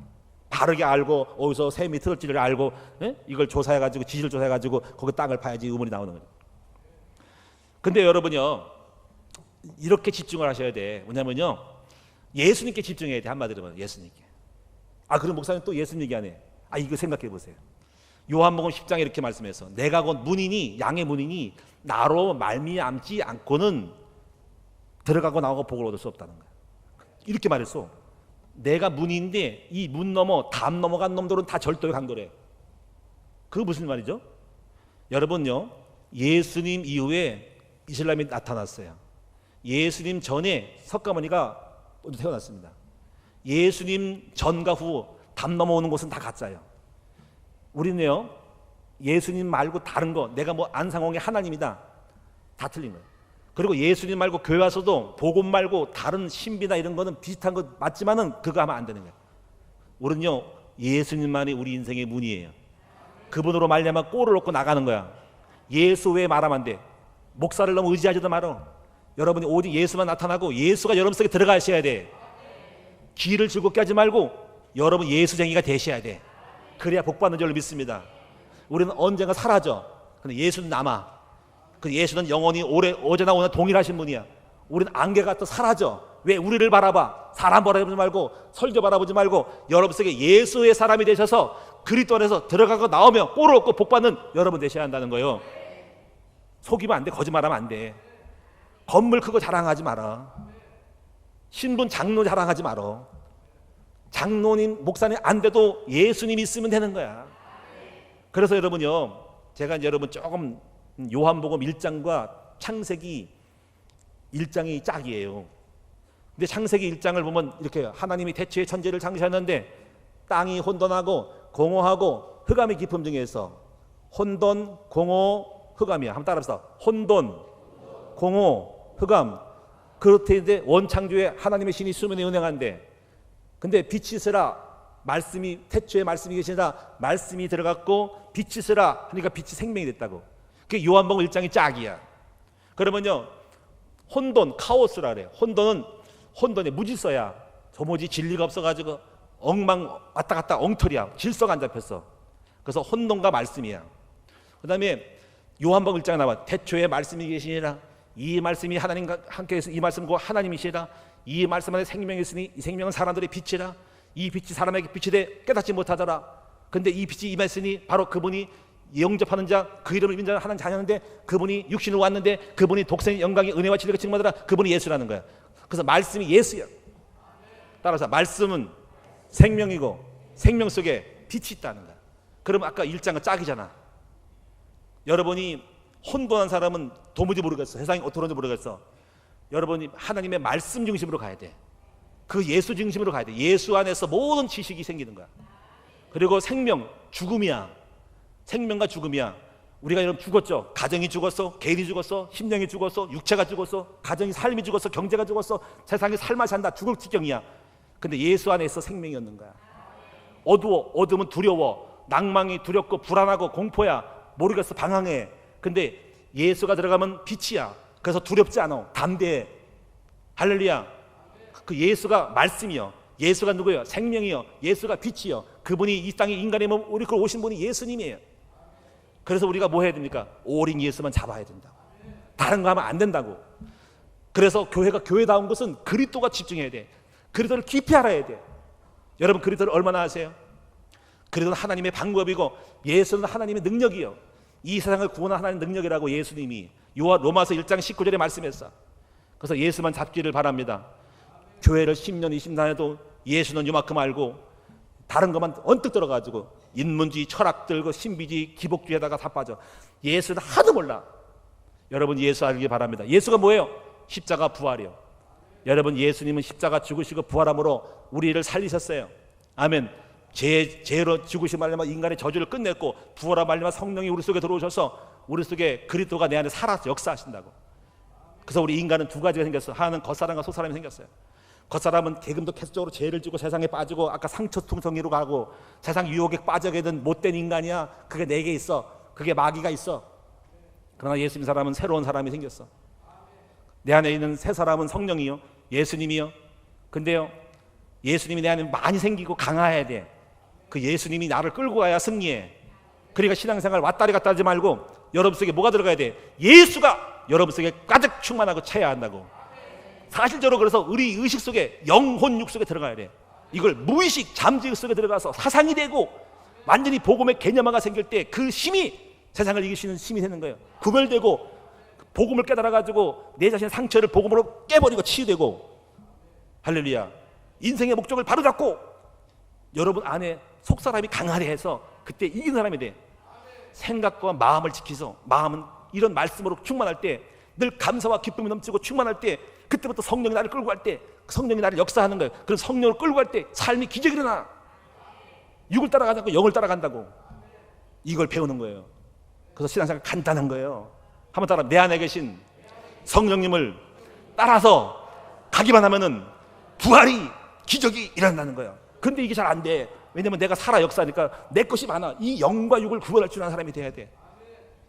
바르게 알고 어디서 샘이 틀을지를 알고 이걸 조사해가지고 지질 조사해가지고 거기 땅을 파야지 우물이 나오는 거예요. 근데 여러분요 이렇게 집중을 하셔야 돼. 뭐냐면요 예수님께 집중해야 돼. 한마디로 말하면 예수님께. 그럼 목사님 또 예수님 얘기하네. 이거 생각해 보세요. 요한복음 10장에 이렇게 말씀해서 내가 곧 문이니 양의 문이니 나로 말미암지 않고는 들어가고 나오고 복을 얻을 수 없다는 거야. 이렇게 말했어. 내가 문인데 이 문 넘어 담 넘어간 놈들은 다 절도에 간 거래. 그게 무슨 말이죠? 여러분요 예수님 이후에 이슬람이 나타났어요. 예수님 전에 석가모니가 먼저 태어났습니다. 예수님 전과 후 담 넘어오는 곳은 다 가짜예요. 우리는요 예수님 말고 다른 거 내가 뭐 안상홍의 하나님이다 다 틀린 거예요. 그리고 예수님 말고 교회 와서도 복음 말고 다른 신비나 이런 거는 비슷한 거 맞지만은 그거 하면 안 되는 거예요. 우리는요 예수님만이 우리 인생의 문이에요. 그분으로 말려면 꼴을 얻고 나가는 거야. 예수 외에 말하면 안 돼. 목사를 너무 의지하지도 말어. 여러분이 오직 예수만 나타나고 예수가 여러분 속에 들어가셔야 돼. 길을 즐겁게 하지 말고 여러분 예수쟁이가 되셔야 돼. 그래야 복 받는 줄로 믿습니다. 우리는 언젠가 사라져. 근데 예수는 남아. 그 예수는 영원히 어제나 오늘 동일하신 분이야. 우리는 안개가 또 사라져. 왜 우리를 바라봐? 사람 바라보지 말고 설교 바라보지 말고 여러분 속에 예수의 사람이 되셔서 그리스도 안에서 들어가고 나오면 꼴을 얻고 복 받는 여러분 되셔야 한다는 거예요. 속이면 안 돼. 거짓말하면 안 돼. 건물 크고 자랑하지 마라. 신분 장로 자랑하지 마라. 장로님, 목사님 안 돼도 예수님 있으면 되는 거야. 그래서 여러분요, 제가 이제 여러분 조금 요한복음 1장과 창세기 1장이 짝이에요. 근데 창세기 1장을 보면 이렇게 하나님이 태초에 천지를 창조하셨는데 땅이 혼돈하고 공허하고 흑암의 깊음 중에서 혼돈, 공허, 흑암이야. 한번 따라합시다. 혼돈, 공허, 흑암. 그렇게 원창조에 하나님의 신이 수면에 운행한데, 근데 빛이 있으라, 말씀이 태초에 말씀이 계시니라 말씀이 들어갔고 빛이 있으라 하니까 빛이 생명이 됐다고. 그게 요한복음 1장이 짝이야. 그러면요, 혼돈, 카오스라 그래. 혼돈이 무질서야. 도무지 진리가 없어가지고 엉망 왔다 갔다 엉터리야. 질서가 안 잡혔어. 그래서 혼돈과 말씀이야. 그 다음에 요한복음 1장에 나와 태초에 말씀이 계시니라, 이 말씀이 하나님과 함께해서 이 말씀과 하나님이시라, 이 말씀 안에 생명이 있으니 이 생명은 사람들의 빛이라, 이 빛이 사람에게 빛이 돼 깨닫지 못하더라. 근데 이 빛이 임했으니 바로 그분이 영접하는 자, 그 이름을 믿는 자 하는 자녀인데, 그분이 육신으로 왔는데 그분이 독생의 영광의 은혜와 진리가 증거하더라. 그분이 예수라는 거야. 그래서 말씀이 예수야. 따라서 말씀은 생명이고 생명 속에 빛이 있다는 거야. 그러면 아까 1장은 짝이잖아. 여러분이 혼돈한 사람은 도무지 모르겠어. 세상이 어떻게 하는지 모르겠어. 여러분이 하나님의 말씀 중심으로 가야 돼. 그 예수 중심으로 가야 돼. 예수 안에서 모든 지식이 생기는 거야. 그리고 생명, 죽음이야. 생명과 죽음이야. 우리가 여러분 죽었죠. 가정이 죽었어, 개인이 죽었어, 심령이 죽었어, 육체가 죽었어, 가정이 삶이 죽었어, 경제가 죽었어, 세상이 삶아 산다. 죽을 지경이야. 근데 예수 안에서 생명이었는 거야. 어두워, 어둠은 두려워, 낭망이 두렵고 불안하고 공포야. 모르겠어, 방황해. 근데 예수가 들어가면 빛이야. 그래서 두렵지 않아, 담대해. 할렐루야. 그 예수가 말씀이요, 예수가 누구예요? 생명이요, 예수가 빛이요. 그분이 이 땅에 인간의 몸 우리 그 오신 분이 예수님이에요. 그래서 우리가 뭐 해야 됩니까? 오직 예수만 잡아야 된다고. 다른 거 하면 안 된다고. 그래서 교회가 교회다운 것은 그리스도가 집중해야 돼. 그리스도를 깊이 알아야 돼. 여러분, 그리스도를 얼마나 아세요? 그리스도는 하나님의 방법이고 예수는 하나님의 능력이요. 이 세상을 구원한 하나님의 능력이라고 예수님이 로마서 1장 19절에 말씀했어. 그래서 예수만 잡기를 바랍니다. 교회를 10년 20년 해도 예수는 요만큼 알고 다른 것만 언뜻 들어가지고 인문주의, 철학들, 신비주의, 기복주의에다가 다 빠져. 예수는 하도 몰라. 여러분, 예수 알기 바랍니다. 예수가 뭐예요? 십자가 부활이요. 여러분, 예수님은 십자가 죽으시고 부활함으로 우리를 살리셨어요. 아멘. 죄로 죽으신 말미암아 인간의 저주를 끝냈고 부활한 말미암아 성령이 우리 속에 들어오셔서 우리 속에 그리스도가 내 안에 살아서 역사하신다고. 그래서 우리 인간은 두 가지가 생겼어. 하나는 겉사람과 속사람이 생겼어요. 겉사람은 개금도 계속적으로 죄를 지고 세상에 빠지고 아까 상처통성이로 가고 세상 유혹에 빠져게 된 못된 인간이야. 그게 내게 있어. 그게 마귀가 있어. 그러나 예수 믿는 사람은 새로운 사람이 생겼어. 내 안에 있는 새 사람은 성령이요, 예수님이요. 근데요, 예수님이 내 안에 많이 생기고 강화해야 돼. 그 예수님이 나를 끌고 가야 승리해. 그러니까 신앙생활 왔다리 갔다 하지 말고 여러분 속에 뭐가 들어가야 돼? 예수가 여러분 속에 가득 충만하고 차야 한다고. 사실적으로 그래서 우리 의식 속에 영혼육 속에 들어가야 돼. 이걸 무의식 잠재의식 속에 들어가서 사상이 되고 완전히 복음의 개념화가 생길 때 그 힘이 세상을 이길 수 있는 힘이 되는 거예요. 구별되고 복음을 깨달아가지고 내 자신의 상처를 복음으로 깨버리고 치유되고, 할렐루야. 인생의 목적을 바로잡고 여러분 안에 속사람이 강하게 해서 그때 이긴 사람이 돼. 생각과 마음을 지키서 마음은 이런 말씀으로 충만할 때 늘 감사와 기쁨이 넘치고 충만할 때 그때부터 성령이 나를 끌고 갈 때 성령이 나를 역사하는 거예요. 그런 성령을 끌고 갈 때 삶이 기적이 일어나. 육을 따라가지 않고 영을 따라간다고. 이걸 배우는 거예요. 그래서 신앙생활 간단한 거예요. 한번 따라, 내 안에 계신 성령님을 따라서 가기만 하면은 부활이, 기적이 일어난다는 거예요. 근데 이게 잘 안 돼. 왜냐면 내가 살아 역사니까 내 것이 많아. 이 영과 육을 구분할 줄 아는 사람이 돼야 돼.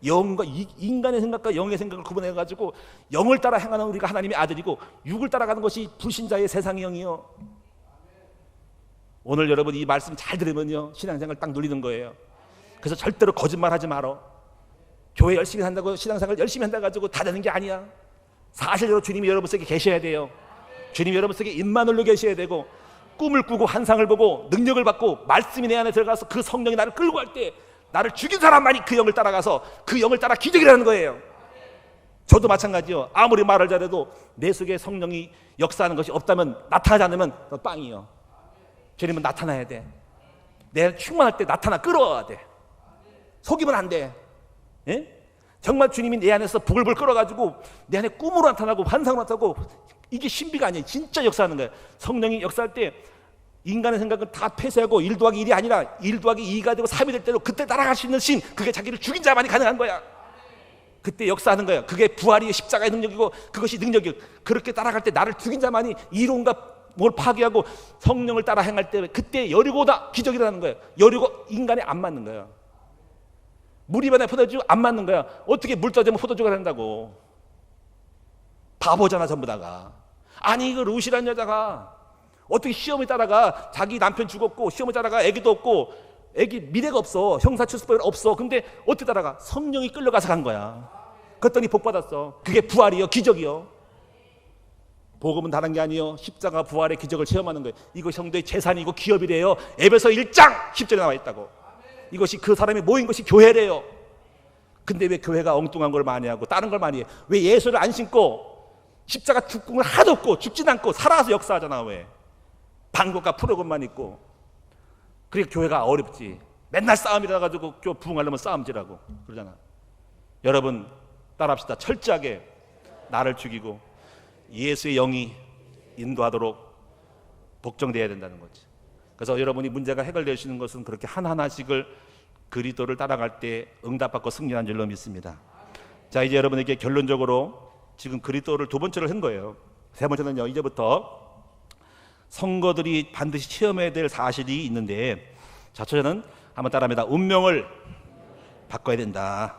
영과 인간의 생각과 영의 생각을 구분해가지고 영을 따라 행하는 우리가 하나님의 아들이고 육을 따라가는 것이 불신자의 세상의 영이요. 오늘 여러분 이 말씀 잘 들으면요, 신앙생활 딱 누리는 거예요. 그래서 절대로 거짓말하지 말어. 교회 열심히 한다고 신앙생활 열심히 한다 가지고 다 되는 게 아니야. 사실대로 주님이 여러분 속에 계셔야 돼요. 주님이 여러분 속에 임마누엘로 계셔야 되고, 꿈을 꾸고 환상을 보고 능력을 받고 말씀이 내 안에 들어가서 그 성령이 나를 끌고 갈 때 나를 죽인 사람만이 그 영을 따라가서 그 영을 따라 기적이라는 거예요. 저도 마찬가지요. 아무리 말을 잘해도 내 속에 성령이 역사하는 것이 없다면, 나타나지 않으면 너 빵이요. 주님은 나타나야 돼. 내 충만할 때 나타나 끌어와야 돼. 속이면 안 돼. 예? 정말 주님이 내 안에서 부글부글 끌어가지고 내 안에 꿈으로 나타나고 환상으로 나타나고, 이게 신비가 아니에요. 진짜 역사하는 거예요. 성령이 역사할 때 인간의 생각을 다 폐쇄하고 1 더하기 1이 아니라 1 더하기 2가 되고 3이 될 때로 그때 날아갈 수 있는 신, 그게 자기를 죽인 자만이 가능한 거야. 그때 역사하는 거야. 그게 부활이 십자가의 능력이고 그것이 능력이고, 그렇게 따라갈 때 나를 죽인 자만이 이론과 뭘 파괴하고 성령을 따라 행할 때, 그때 여리고다 기적이 일어나는 거예요. 여리고 인간에 안 맞는 거야. 물입안에 포도주 안 맞는 거야. 어떻게 물 떠주면 포도주가 된다고. 바보잖아 전부 다가. 아니 그 루시라는 여자가 어떻게 시험을 따라가, 자기 남편 죽었고 시험을 따라가 애기도 없고, 애기 미래가 없어, 형사출소법이 없어. 근데 어떻게 따라가? 성령이 끌려가서 간 거야. 그랬더니 복 받았어. 그게 부활이요, 기적이요. 복음은 다른 게 아니요, 십자가 부활의 기적을 체험하는 거예요. 이거 성도의 재산이고 기업이래요. 에베소 1장 10절에 나와 있다고. 이것이 그 사람이 모인 것이 교회래요. 근데 왜 교회가 엉뚱한 걸 많이 하고 다른 걸 많이 해? 왜 예수를 안 신고 십자가 죽음을 하나도 없고 죽진 않고 살아서 역사하잖아. 왜? 방법과 프로그램만 있고. 그러니까 교회가 어렵지. 맨날 싸움이라 가지고 부흥하려면 싸움질하고 그러잖아. 여러분 따라합시다. 철저하게 나를 죽이고 예수의 영이 인도하도록 복종되어야 된다는 거지. 그래서 여러분이 문제가 해결되시는 것은 그렇게 하나하나씩을 그리스도를 따라갈 때 응답받고 승리한 줄로 믿습니다. 자, 이제 여러분에게 결론적으로 지금 그리스도를 두 번째로 한 거예요. 세 번째는요, 이제부터 성도들이 반드시 체험해야 될 사실이 있는데, 자, 첫째는 한번 따라합니다. 운명을 바꿔야 된다.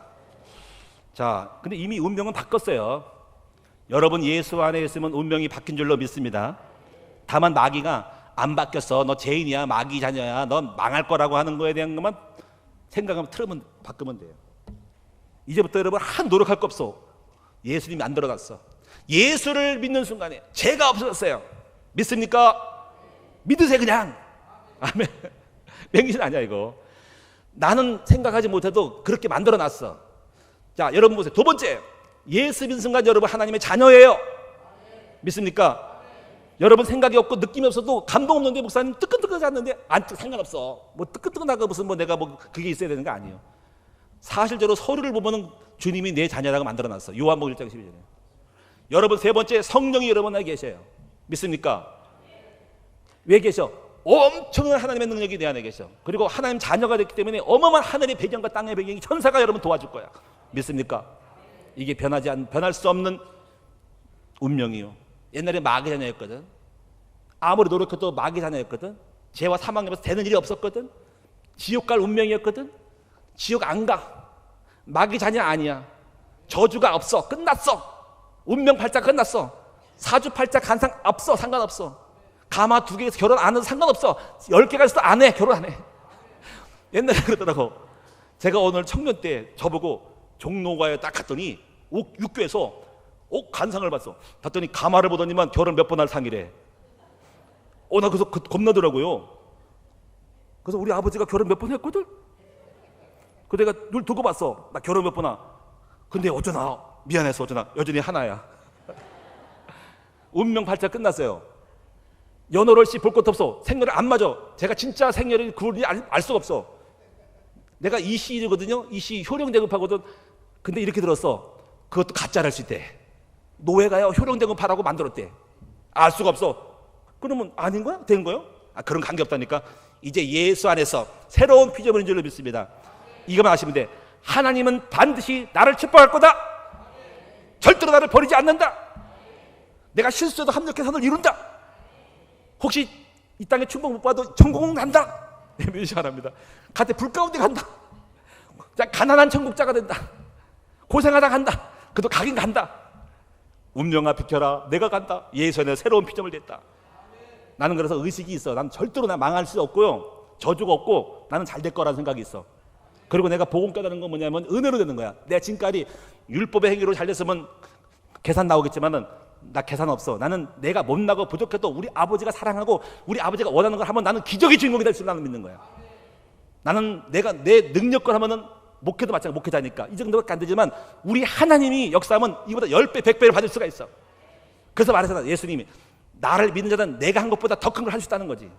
자, 근데 이미 운명은 바꿨어요. 여러분 예수 안에 있으면 운명이 바뀐 줄로 믿습니다. 다만 마귀가 안 바뀌었어, 너 죄인이야, 마귀 자녀야, 넌 망할 거라고 하는 거에 대한 것만 생각하면 틀으면 바꾸면 돼요. 이제부터 여러분 한 노력할 거 없어. 예수님이 안 들어갔어. 예수를 믿는 순간에 죄가 없어졌어요. 믿습니까? 믿으세요 그냥. 아멘. 맹신 아니야 이거. 나는 생각하지 못해도 그렇게 만들어놨어. 자, 여러분 보세요. 두 번째, 예수 믿는 순간 여러분 하나님의 자녀예요. 믿습니까? 여러분 생각이 없고 느낌이 없어도 감동 없는데 목사님 뜨끈뜨끈하지 않는데 상관없어. 뭐 뜨끈뜨끈하고 무슨 뭐 내가 뭐 그게 있어야 되는 거 아니에요. 사실적으로 서류를 보면은 주님이 내 자녀라고 만들어놨어. 요한복음 1장 12절에. 여러분 세 번째, 성령이 여러분 안에 계셔요. 믿습니까? 왜 계셔? 엄청난 하나님의 능력이 내 안에 계셔. 그리고 하나님 자녀가 됐기 때문에 어마어마한 하늘의 배경과 땅의 배경이 천사가 여러분 도와줄 거야. 믿습니까? 이게 변할 수 없는 운명이요. 옛날에 마귀 자녀였거든. 아무리 노력해도 마귀 자녀였거든. 죄와 사망 옆에서 되는 일이 없었거든. 지옥 갈 운명이었거든. 지옥 안 가. 마귀 자녀 아니야. 저주가 없어. 끝났어. 운명 팔자 끝났어. 사주 팔자 간상 없어. 상관없어. 가마 2개에서 결혼 안 해도 상관없어. 10개가 있어도 안 해. 결혼 안 해. 옛날에 그러더라고. 제가 오늘 청년 때 저보고 종로가에 딱 갔더니 육교에서 간상을 봤어. 봤더니 가마를 보더니만 결혼 몇 번 할 상이래. 나 그래서 겁나더라고요. 그래서 우리 아버지가 결혼 몇 번 했거든. 그 내가 눈 두고 봤어. 나 결혼 몇 번 하. 근데 어쩌나 미안해서 어쩌나 여전히 하나야. 운명 팔자 끝났어요. 연월월 씨 볼 것도 없어. 생년을 안 맞아. 제가 진짜 생년을 그걸 알 수가 없어. 내가 이시이거든요. 이시 효령 대급하거든. 근데 이렇게 들었어. 그것도 가짜를 수 있대. 노예가요 효령 대급하라고 만들었대. 알 수가 없어. 그러면 아닌 거야? 된 거요? 그런 관계 없다니까. 이제 예수 안에서 새로운 피조물인 줄로 믿습니다. 이것만 아시면 돼. 하나님은 반드시 나를 축복할 거다. 절대로 나를 버리지 않는다. 내가 실수해도 합력해서 선을 이룬다. 혹시 이 땅에 축복 못 받아도 천국은 간다. 네, 믿으시 바랍니다. 갓에 불 가운데 간다. 가난한 천국자가 된다. 고생하다 간다. 그래도 가긴 간다. 운명아 비켜라. 내가 간다. 예수 안에 새로운 피조물 됐다. 나는 그래서 의식이 있어. 난 절대로 나 망할 수 없고요. 저주가 없고 나는 잘 될 거라는 생각이 있어. 그리고 내가 복음 깨달은 건 뭐냐면 은혜로 되는 거야. 내가 지금까지 율법의 행위로 잘 됐으면 계산 나오겠지만은 나 계산 없어. 나는 내가 못나고 부족해도 우리 아버지가 사랑하고 우리 아버지가 원하는 걸 하면 나는 기적의 주인공이 될 줄 나는 믿는 거야. 나는 내가 내 능력걸 하면은 목회도 마찬가지, 목회자니까 이 정도밖에 안 되지만 우리 하나님이 역사하면 이보다 10배, 100배를 받을 수가 있어. 그래서 말하잖아, 예수님이 나를 믿는 자는 내가 한 것보다 더 큰 걸 할 수 있다는 거지.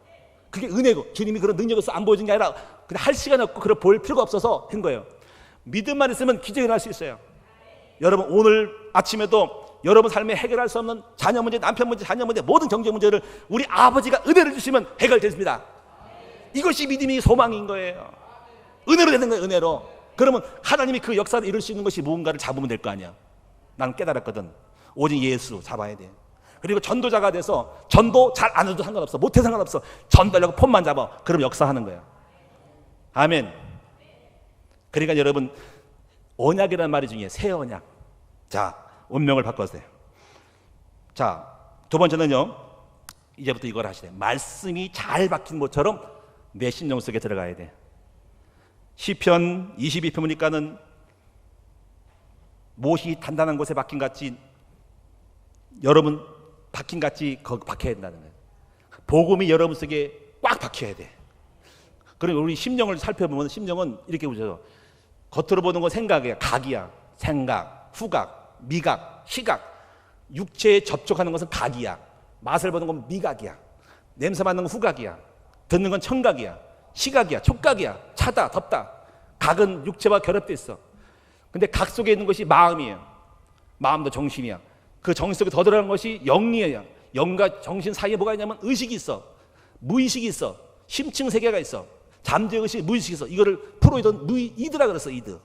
그게 은혜고, 주님이 그런 능력으로서 안 보여준 게 아니라 그냥 할 시간이 없고 그걸 볼 필요가 없어서 한 거예요. 믿음만 있으면 기적이 일어날 수 있어요. 여러분, 오늘 아침에도 여러분 삶에 해결할 수 없는 자녀 문제, 남편 문제, 자녀 문제, 모든 경제 문제를 우리 아버지가 은혜를 주시면 해결됐습니다. 이것이 믿음이 소망인 거예요. 은혜로 되는 거예요, 은혜로. 그러면 하나님이 그 역사를 이룰 수 있는 것이 무언가를 잡으면 될 거 아니야. 나는 깨달았거든. 오직 예수 잡아야 돼. 그리고 전도자가 돼서 전도 잘 안 해도 상관없어, 못해 상관없어. 전도하려고 폰만 잡아. 그럼 역사하는 거야. 아멘. 그러니까 여러분, 언약이라는 말이 중요해요. 새 언약. 자, 운명을 바꿨어요. 자, 두 번째는요, 이제부터 이걸 하시래. 말씀이 잘 박힌 모처럼 내 심령 속에 들어가야 돼. 시편 22편 보니까는 못이 단단한 곳에 박힌 같이 여러분 박힌 같이 거기 박혀야 된다는 거예요. 복음이 여러분 속에 꽉 박혀야 돼. 그럼 우리 심령을 살펴보면 심령은 이렇게 보죠. 겉으로 보는 건 생각이야. 각이야. 생각, 후각, 미각, 시각. 육체에 접촉하는 것은 각이야. 맛을 보는 건 미각이야. 냄새 맡는 건 후각이야. 듣는 건 청각이야. 시각이야. 촉각이야. 차다, 덥다. 각은 육체와 결합되어 있어. 근데 각 속에 있는 것이 마음이에요. 마음도 정신이야. 그 정신 속에 더 들어간 것이 영리예요. 영과 정신 사이에 뭐가 있냐면 의식이 있어. 무의식이 있어. 심층 세계가 있어. 잠재의 의식, 무의식이 있어. 이거를 프로이드는 이드라 그랬어, 이드.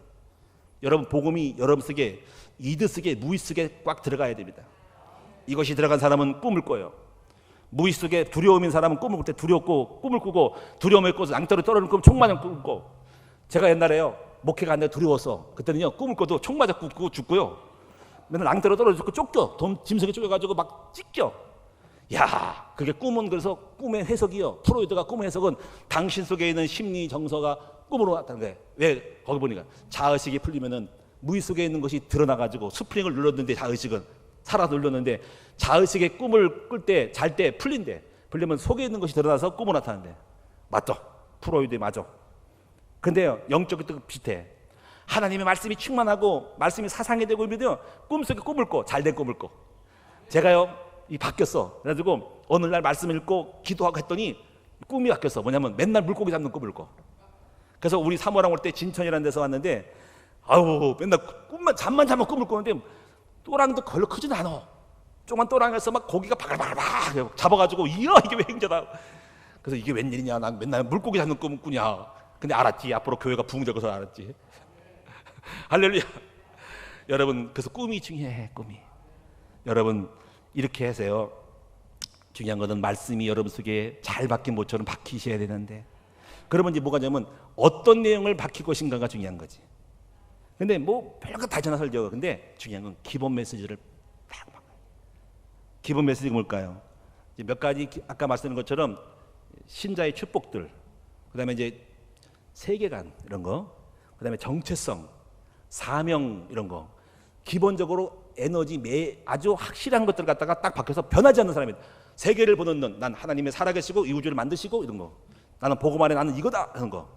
여러분, 복음이 여러분 속에, 이드 속에, 무의식 속에 꽉 들어가야 됩니다. 이것이 들어간 사람은 꿈을 꿔요. 무의식 속에 두려움인 사람은 꿈을 꿀 때 두렵고 꿈을 꾸고, 두려움에 꿔서 낭떠러 떨어지는 꿈 총 맞은 꿈을 꿔. 제가 옛날에요, 목회가 안 돼 두려워서 그때는요 꿈을 꿔도 총 맞아 꾸고 죽고요. 맨날 낭떠러 떨어져 쫓겨. 짐승에 쫓겨가지고 막 찢겨. 야, 그게 꿈은, 그래서 꿈의 해석이요. 프로이드가 꿈의 해석은 당신 속에 있는 심리 정서가 꿈으로 나타나는 거예요. 왜? 거기 보니까 자의식이 풀리면은 무의식 속에 있는 것이 드러나가지고 스프링을 눌렀는데 자의식은 살아 눌렀는데 자의식의 꿈을 꿀 때, 잘 때 풀린대. 풀리면 속에 있는 것이 드러나서 꿈으로 나타난대. 맞죠? 프로이드에 맞아. 근데요, 영적으로 비슷해. 하나님의 말씀이 충만하고 말씀이 사상이 되고 이러면 꿈속에 꿈을 꿔. 잘된 꿈을 꿔. 제가요, 바뀌었어. 그래가지고 어느 날 말씀 읽고 기도하고 했더니 꿈이 바뀌었어. 뭐냐면 맨날 물고기 잡는 꿈을 꿔. 그래서 우리 사모랑 올 때 진천이라는 데서 왔는데, 아우, 맨날 잠만 자면 꿈을 꾸는데 또랑도 별로 크지도 않아. 조그만 또랑에서 막 고기가 바글바글 잡아가지고, 이야, 이게 왜 행자다. 그래서 이게 웬일이냐, 난 맨날 물고기 잡는 꿈을 꾸냐. 근데 알았지. 앞으로 교회가 부흥될 것을 알았지. 할렐루야. 여러분, 그래서 꿈이 중요해. 꿈이. 여러분, 이렇게 하세요. 중요한 것은 말씀이 여러분 속에 잘 박힌 모처럼 박히셔야 되는데, 그러면 이제 뭐가 냐면 어떤 내용을 박힐 것인가가 중요한 거지. 근데 뭐 별거 다 전화 설교. 근데 중요한 건 기본 메시지를 딱 박아요. 기본 메시지가 뭘까요? 이제 몇 가지 아까 말씀드린 것처럼 신자의 축복들, 그다음에 이제 세계관 이런 거, 그다음에 정체성, 사명 이런 거. 기본적으로 에너지 아주 확실한 것들 갖다가 딱 박혀서 변하지 않는 사람이. 세계를 보는 눈, 난 하나님의 살아계시고 이 우주를 만드시고 이런 거. 나는 복음 안에 나는 이거다 하는 거.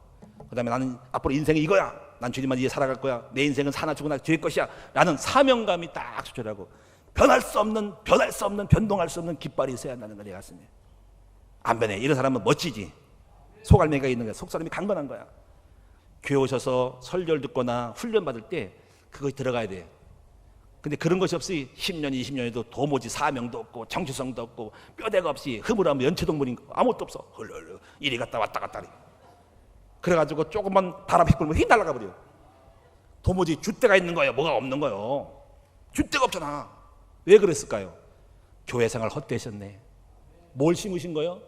그다음에 나는 앞으로 인생이 이거야. 난 주님만 이제 살아갈 거야. 내 인생은 사나 죽으나 주의 것이야. 라는 사명감이 딱 추출하고, 변할 수 없는, 변동할 수 없는 깃발이 있어야 한다는 걸 내가 가슴에. 안 변해. 이런 사람은 멋지지. 속알맹이가 있는 거야. 속사람이 강건한 거야. 교회 오셔서 설교를 듣거나 훈련 받을 때 그것이 들어가야 돼. 근데 그런 것이 없이 10년, 20년에도 도무지 사명도 없고 정체성도 없고 뼈대가 없이 흐물하면 연체동물인 거 아무것도 없어. 헐헐 이리 갔다 왔다 갔다. 그래가지고 조금만 바람 휘끌면 휙 날아가 버려. 도무지 줏대가 있는 거예요? 뭐가 없는 거예요? 줏대가 없잖아. 왜 그랬을까요? 교회 생활 헛되셨네. 뭘 심으신 거예요?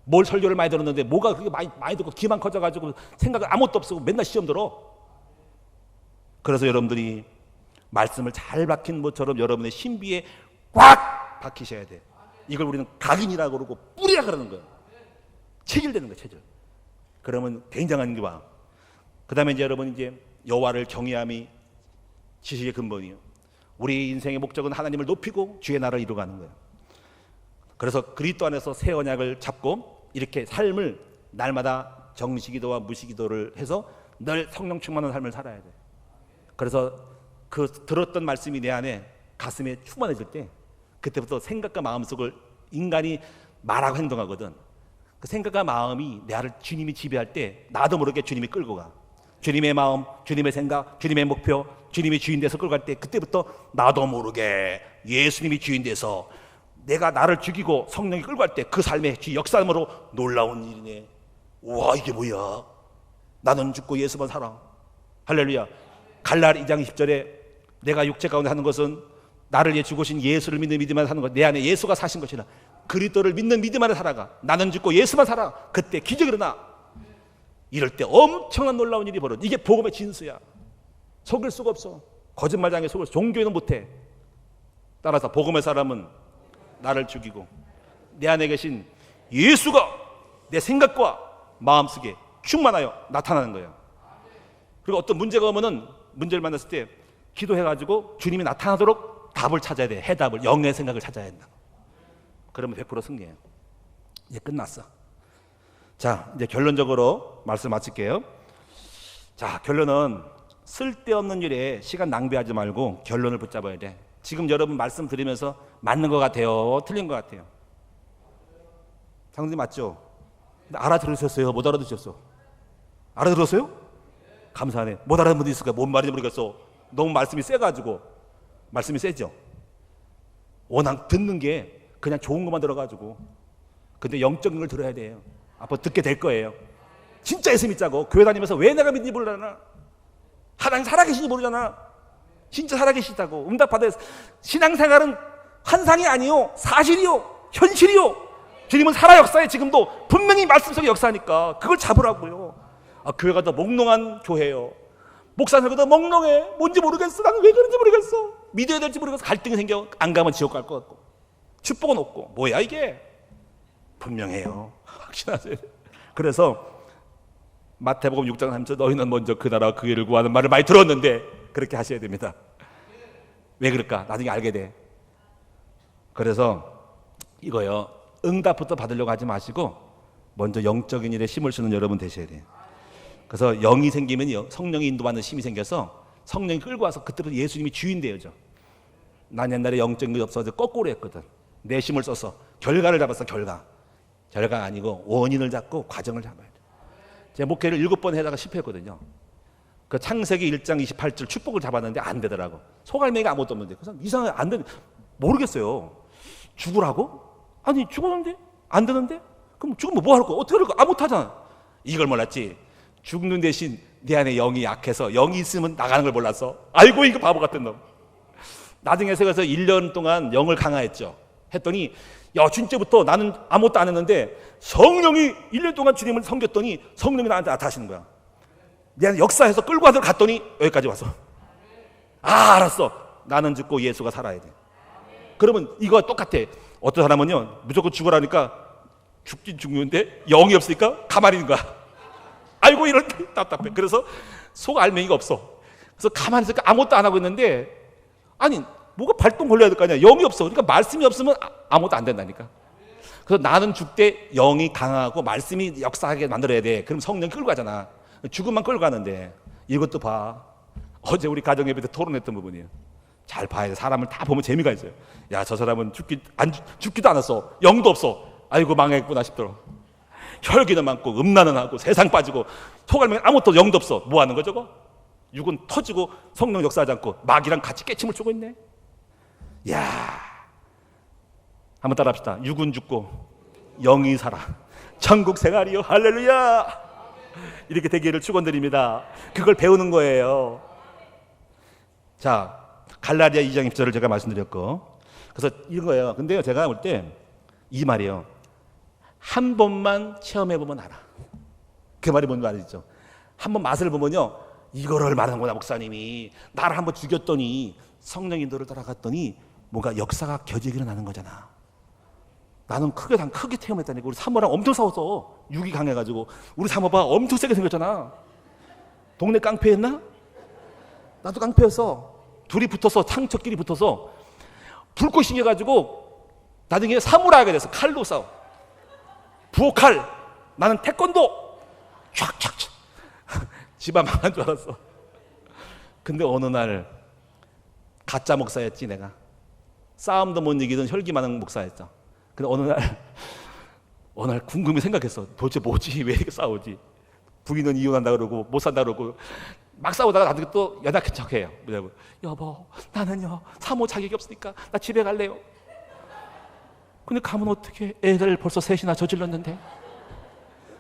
뭘 설교를 많이 들었는데 뭐가 그렇게 많이 듣고 기만 커져가지고 생각 아무것도 없고 맨날 시험 들어. 그래서 여러분들이 말씀을 잘 박힌 것처럼 여러분의 신비에 꽉 박히셔야 돼. 이걸 우리는 각인이라고 그러고 뿌리라 그러는 거예요. 체질되는 거예요, 체질. 그러면 굉장한 게 와. 그 다음에 이제 여러분 이제 여호와를 경외함이 지식의 근본이에요. 우리 인생의 목적은 하나님을 높이고 주의 나라를 이루어가는 거예요. 그래서 그리스도 안에서 새 언약을 잡고 이렇게 삶을 날마다 정시기도와 무시기도를 해서 늘 성령 충만한 삶을 살아야 돼. 그래서 그 들었던 말씀이 내 안에 가슴에 충만해질 때 그때부터 생각과 마음속을 인간이 말하고 행동하거든. 그 생각과 마음이 나를 주님이 지배할 때 나도 모르게 주님이 끌고 가. 주님의 마음, 주님의 생각, 주님의 목표, 주님이 주인 돼서 끌고 갈 때 그때부터 나도 모르게 예수님이 주인 돼서 내가 나를 죽이고 성령이 끌고 갈 때 그 삶의 주 역사함으로 놀라운 일이네. 우와, 이게 뭐야? 나는 죽고 예수만 살아. 할렐루야. 갈라디 2장 10절에 내가 육체 가운데 하는 것은 나를 위해 죽으신 예수를 믿는 믿음 안에 사는 것, 내 안에 예수가 사신 것이라. 그리스도를 믿는 믿음 안에 살아가. 나는 죽고 예수만 살아. 그때 기적이 일어나. 이럴 때 엄청난 놀라운 일이 벌어져. 이게 복음의 진수야. 속일 수가 없어. 거짓말장에 속을 종교에는 못해. 따라서 복음의 사람은 나를 죽이고 내 안에 계신 예수가 내 생각과 마음속에 충만하여 나타나는 거예요. 그리고 어떤 문제가 오면은 문제를 만났을 때 기도해가지고 주님이 나타나도록 답을 찾아야 돼. 해답을, 영의 생각을 찾아야 된다. 그러면 100% 승리해요. 이제 끝났어. 자, 이제 결론적으로 말씀 마칠게요. 자, 결론은 쓸데없는 일에 시간 낭비하지 말고 결론을 붙잡아야 돼. 지금 여러분 말씀 드리면서 맞는 것 같아요? 틀린 것 같아요? 장로님 맞죠? 알아들으셨어요? 못 알아들으셨어? 알아들었어요? 감사하네. 못 알아듣는 분도 있을 거야. 뭔 말인지 모르겠어. 너무 말씀이 세가지고. 말씀이 세죠? 워낙 듣는 게 그냥 좋은 것만 들어가지고. 근데 영적인 걸 들어야 돼요. 앞으로 듣게 될 거예요. 진짜 예수 믿자고. 교회 다니면서 왜 내가 믿는지 모르잖아. 하나님 살아계신지 모르잖아. 진짜 살아계시다고. 응답받아야. 신앙생활은 환상이 아니요, 사실이요, 현실이요. 주님은 살아 역사에 지금도 분명히 말씀 속에 역사하니까 그걸 잡으라고요. 아, 교회가 더 몽롱한 교회예요. 목사님보다 몽롱해. 뭔지 모르겠어. 나는 왜 그런지 모르겠어. 믿어야 될지 모르겠어. 갈등이 생겨. 안 가면 지옥 갈 것 같고. 축복은 없고. 뭐야 이게? 분명해요. 확신하세요. 그래서 마태복음 6장 3절 너희는 먼저 그 나라와 그 일을 구하는 말을 많이 들었는데 그렇게 하셔야 됩니다. 왜 그럴까? 나중에 알게 돼. 그래서 이거요. 응답부터 받으려고 하지 마시고 먼저 영적인 일에 힘을 쓰는 여러분 되셔야 돼요. 그래서 영이 생기면 성령이 인도받는 힘이 생겨서 성령이 끌고 와서 그때부터 예수님이 주인 되어져. 난 옛날에 영적인 게 없어서 거꾸로 했거든. 내 힘을 써서 결과를 잡았어. 결과가 아니고 원인을 잡고 과정을 잡아야 돼. 제가 목회를 7번 해다가 실패했거든요. 그 창세기 1장 28절 축복을 잡았는데 안 되더라고. 소갈매기가 아무것도 없는데. 그래서 이상하게 안 되는, 모르겠어요. 죽으라고? 아니 죽었는데? 안 되는데? 그럼 죽으면 뭐 할 거야? 어떻게 할 거야? 아무것도 하잖아. 이걸 몰랐지. 죽는 대신 내 안에 영이 약해서 영이 있으면 나가는 걸 몰랐어. 아이고 이거 바보 같은 놈. 나중에 세계에서 1년 동안 영을 강화했죠. 했더니 야 진짜부터 나는 아무것도 안 했는데 성령이 1년 동안 주님을 섬겼더니 성령이 나한테 나타나시는 거야. 내 안에 역사해서 끌고 와서 갔더니 여기까지 왔어. 아 알았어. 나는 죽고 예수가 살아야 돼. 그러면 이거 똑같아. 어떤 사람은요 무조건 죽으라니까 죽긴 죽는데 영이 없으니까 가만히 있는 거야. 아이고 이런 게 답답해. 그래서 속 알맹이가 없어. 그래서 가만히 있으니까 아무것도 안 하고 있는데 아니 뭐가 발동 걸려야 될 거 아니야. 영이 없어. 그러니까 말씀이 없으면 아무것도 안 된다니까. 그래서 나는 죽되 영이 강하고 말씀이 역사하게 만들어야 돼. 그럼 성령 끌고 가잖아. 죽음만 끌고 가는데 이것도 봐. 어제 우리 가정 예배 때 토론했던 부분이에요. 잘 봐야 돼. 사람을 다 보면 재미가 있어요. 야, 저 사람은 죽기도 않았어. 영도 없어. 아이고 망했구나 싶더라. 혈기는 많고 음란은 하고 세상 빠지고 속알맹이 아무것도 영도 없어. 뭐 하는 거 저거? 육은 터지고 성령 역사하지 않고 마귀랑 같이 깨침을 추고 있네. 야, 한번 따라합시다. 육은 죽고 영이 살아. 천국 생활이요. 할렐루야. 이렇게 되기를 축원드립니다. 그걸 배우는 거예요. 자, 갈라디아 2장 10절을 제가 말씀드렸고, 그래서 이거예요. 근데요, 제가 볼 때 이 말이에요. 한 번만 체험해보면 알아. 그 말이 뭔지 알죠? 한번 맛을 보면요, 이거를 말하는구나. 목사님이 나를 한번 죽였더니 성령 인도를 따라갔더니 뭔가 역사가 겨지게 일어나는 거잖아. 나는 크게 체험했다니까. 우리 사모랑 엄청 싸웠어. 육이 강해가지고. 우리 사모가 엄청 세게 생겼잖아. 동네 깡패였나? 나도 깡패였어. 둘이 붙어서 상처끼리 붙어서 불꽃이 생겨가지고 나중에 사무라이가 돼서 칼로 싸워. 부엌칼. 나는 태권도 촥촥촥. 집안 망한 줄 알았어. 근데 어느 날 가짜 목사였지 내가. 싸움도 못 이기던 혈기 많은 목사였어. 근데 어느 날 궁금히 생각했어. 도대체 뭐지? 왜 이렇게 싸우지? 부인은 이혼한다 그러고 못 산다 그러고 막 싸우다가 나중에 또 연락한 척해요. 뭐냐고, 여보 나는요 사모 자격이 없으니까 나 집에 갈래요. 근데 가면 어떡해? 애들 벌써 셋이나 저질렀는데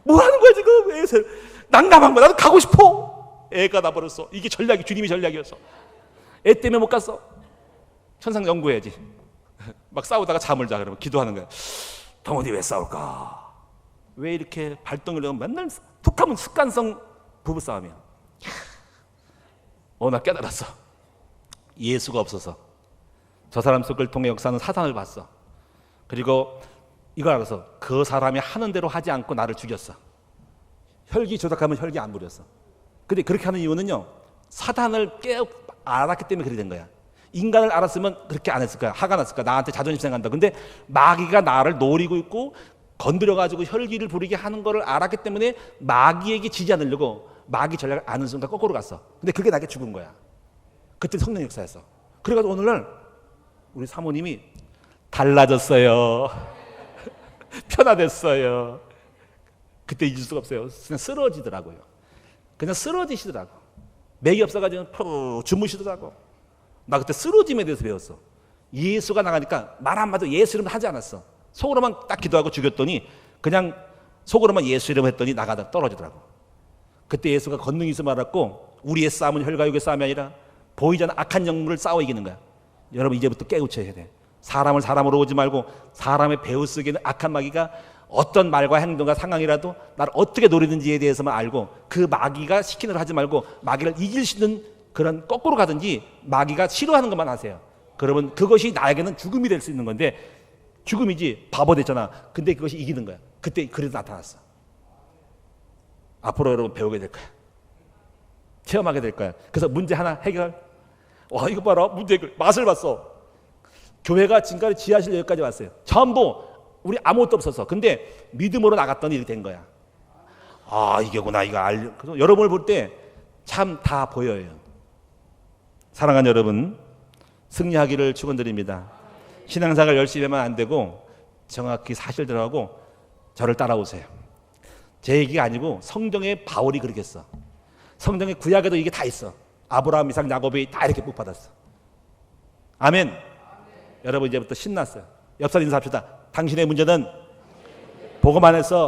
뭐 하는 거야 지금? 애들 난감한 거야. 나도 가고 싶어. 애가 나버렸어. 이게 전략이, 주님이 전략이었어. 애 때문에 못 갔어. 천상 연구해야지. 막 싸우다가 잠을 자 그러면 기도하는 거야. 동원이 왜 싸울까? 왜 이렇게 발동을 하면 맨날 툭하면 습관성 부부싸움이야. 나 깨달았어. 예수가 없어서 저 사람 속을 통해 역사는 사단을 봤어. 그리고 이걸 알아서 그 사람이 하는 대로 하지 않고 나를 죽였어. 혈기 조작하면 혈기 안 부렸어. 근데 그렇게 하는 이유는요, 사단을 알았기 때문에 그렇게 된 거야. 인간을 알았으면 그렇게 안 했을 거야. 화가 났을 거야. 나한테 자존심 생각한다. 근데 마귀가 나를 노리고 있고 건드려가지고 혈기를 부리게 하는 거를 알았기 때문에 마귀에게 지지 않으려고 마귀 전략을 아는 순간 거꾸로 갔어. 근데 그게 나에게 죽은 거야. 그때 성령 역사였어. 그래가지고 오늘날 우리 사모님이 달라졌어요. 편화됐어요. 그때 잊을 수가 없어요. 그냥 쓰러지더라고요. 그냥 쓰러지시더라고. 맥이 없어가지고 푹 주무시더라고. 나 그때 쓰러짐에 대해서 배웠어. 예수가 나가니까 말 한마디도 예수 이름 하지 않았어. 속으로만 딱 기도하고 죽였더니 그냥 속으로만 예수 이름 했더니 나가다 떨어지더라고. 그때 예수가 권능이 있어 말았고, 우리의 싸움은 혈과육의 싸움이 아니라 보이지 않는 악한 영물을 싸워 이기는 거야. 여러분 이제부터 깨우쳐야 돼. 사람을 사람으로 오지 말고 사람의 배후 속에 있는 악한 마귀가 어떤 말과 행동과 상황이라도 나를 어떻게 노리는지에 대해서만 알고, 그 마귀가 시키는 걸 하지 말고 마귀를 이길 수 있는 그런 거꾸로 가든지 마귀가 싫어하는 것만 하세요. 그러면 그것이 나에게는 죽음이 될 수 있는 건데, 죽음이지 바보 됐잖아. 근데 그것이 이기는 거야. 그때 그래도 나타났어. 앞으로 여러분 배우게 될 거야. 체험하게 될 거야. 그래서 문제 하나 해결. 와, 이거 봐라. 문제 해결. 맛을 봤어. 교회가 지금까지 지하실 여기까지 왔어요. 전부 우리 아무것도 없었어. 근데 믿음으로 나갔더니 이렇게 된 거야. 아, 이게구나. 이거 그래서 여러분을 볼 때 참 다 보여요. 사랑하는 여러분, 승리하기를 축원드립니다. 신앙생활 열심히 하면 안 되고 정확히 사실들하고 저를 따라오세요. 제 얘기가 아니고 성경의 바울이 그렇게 했어. 성경의 구약에도 이게 다 있어. 아브라함, 이삭, 야곱이 다 이렇게 복 받았어. 아멘. 여러분 이제부터 신났어요. 옆 사람 인사합시다. 당신의 문제는 복음 안에서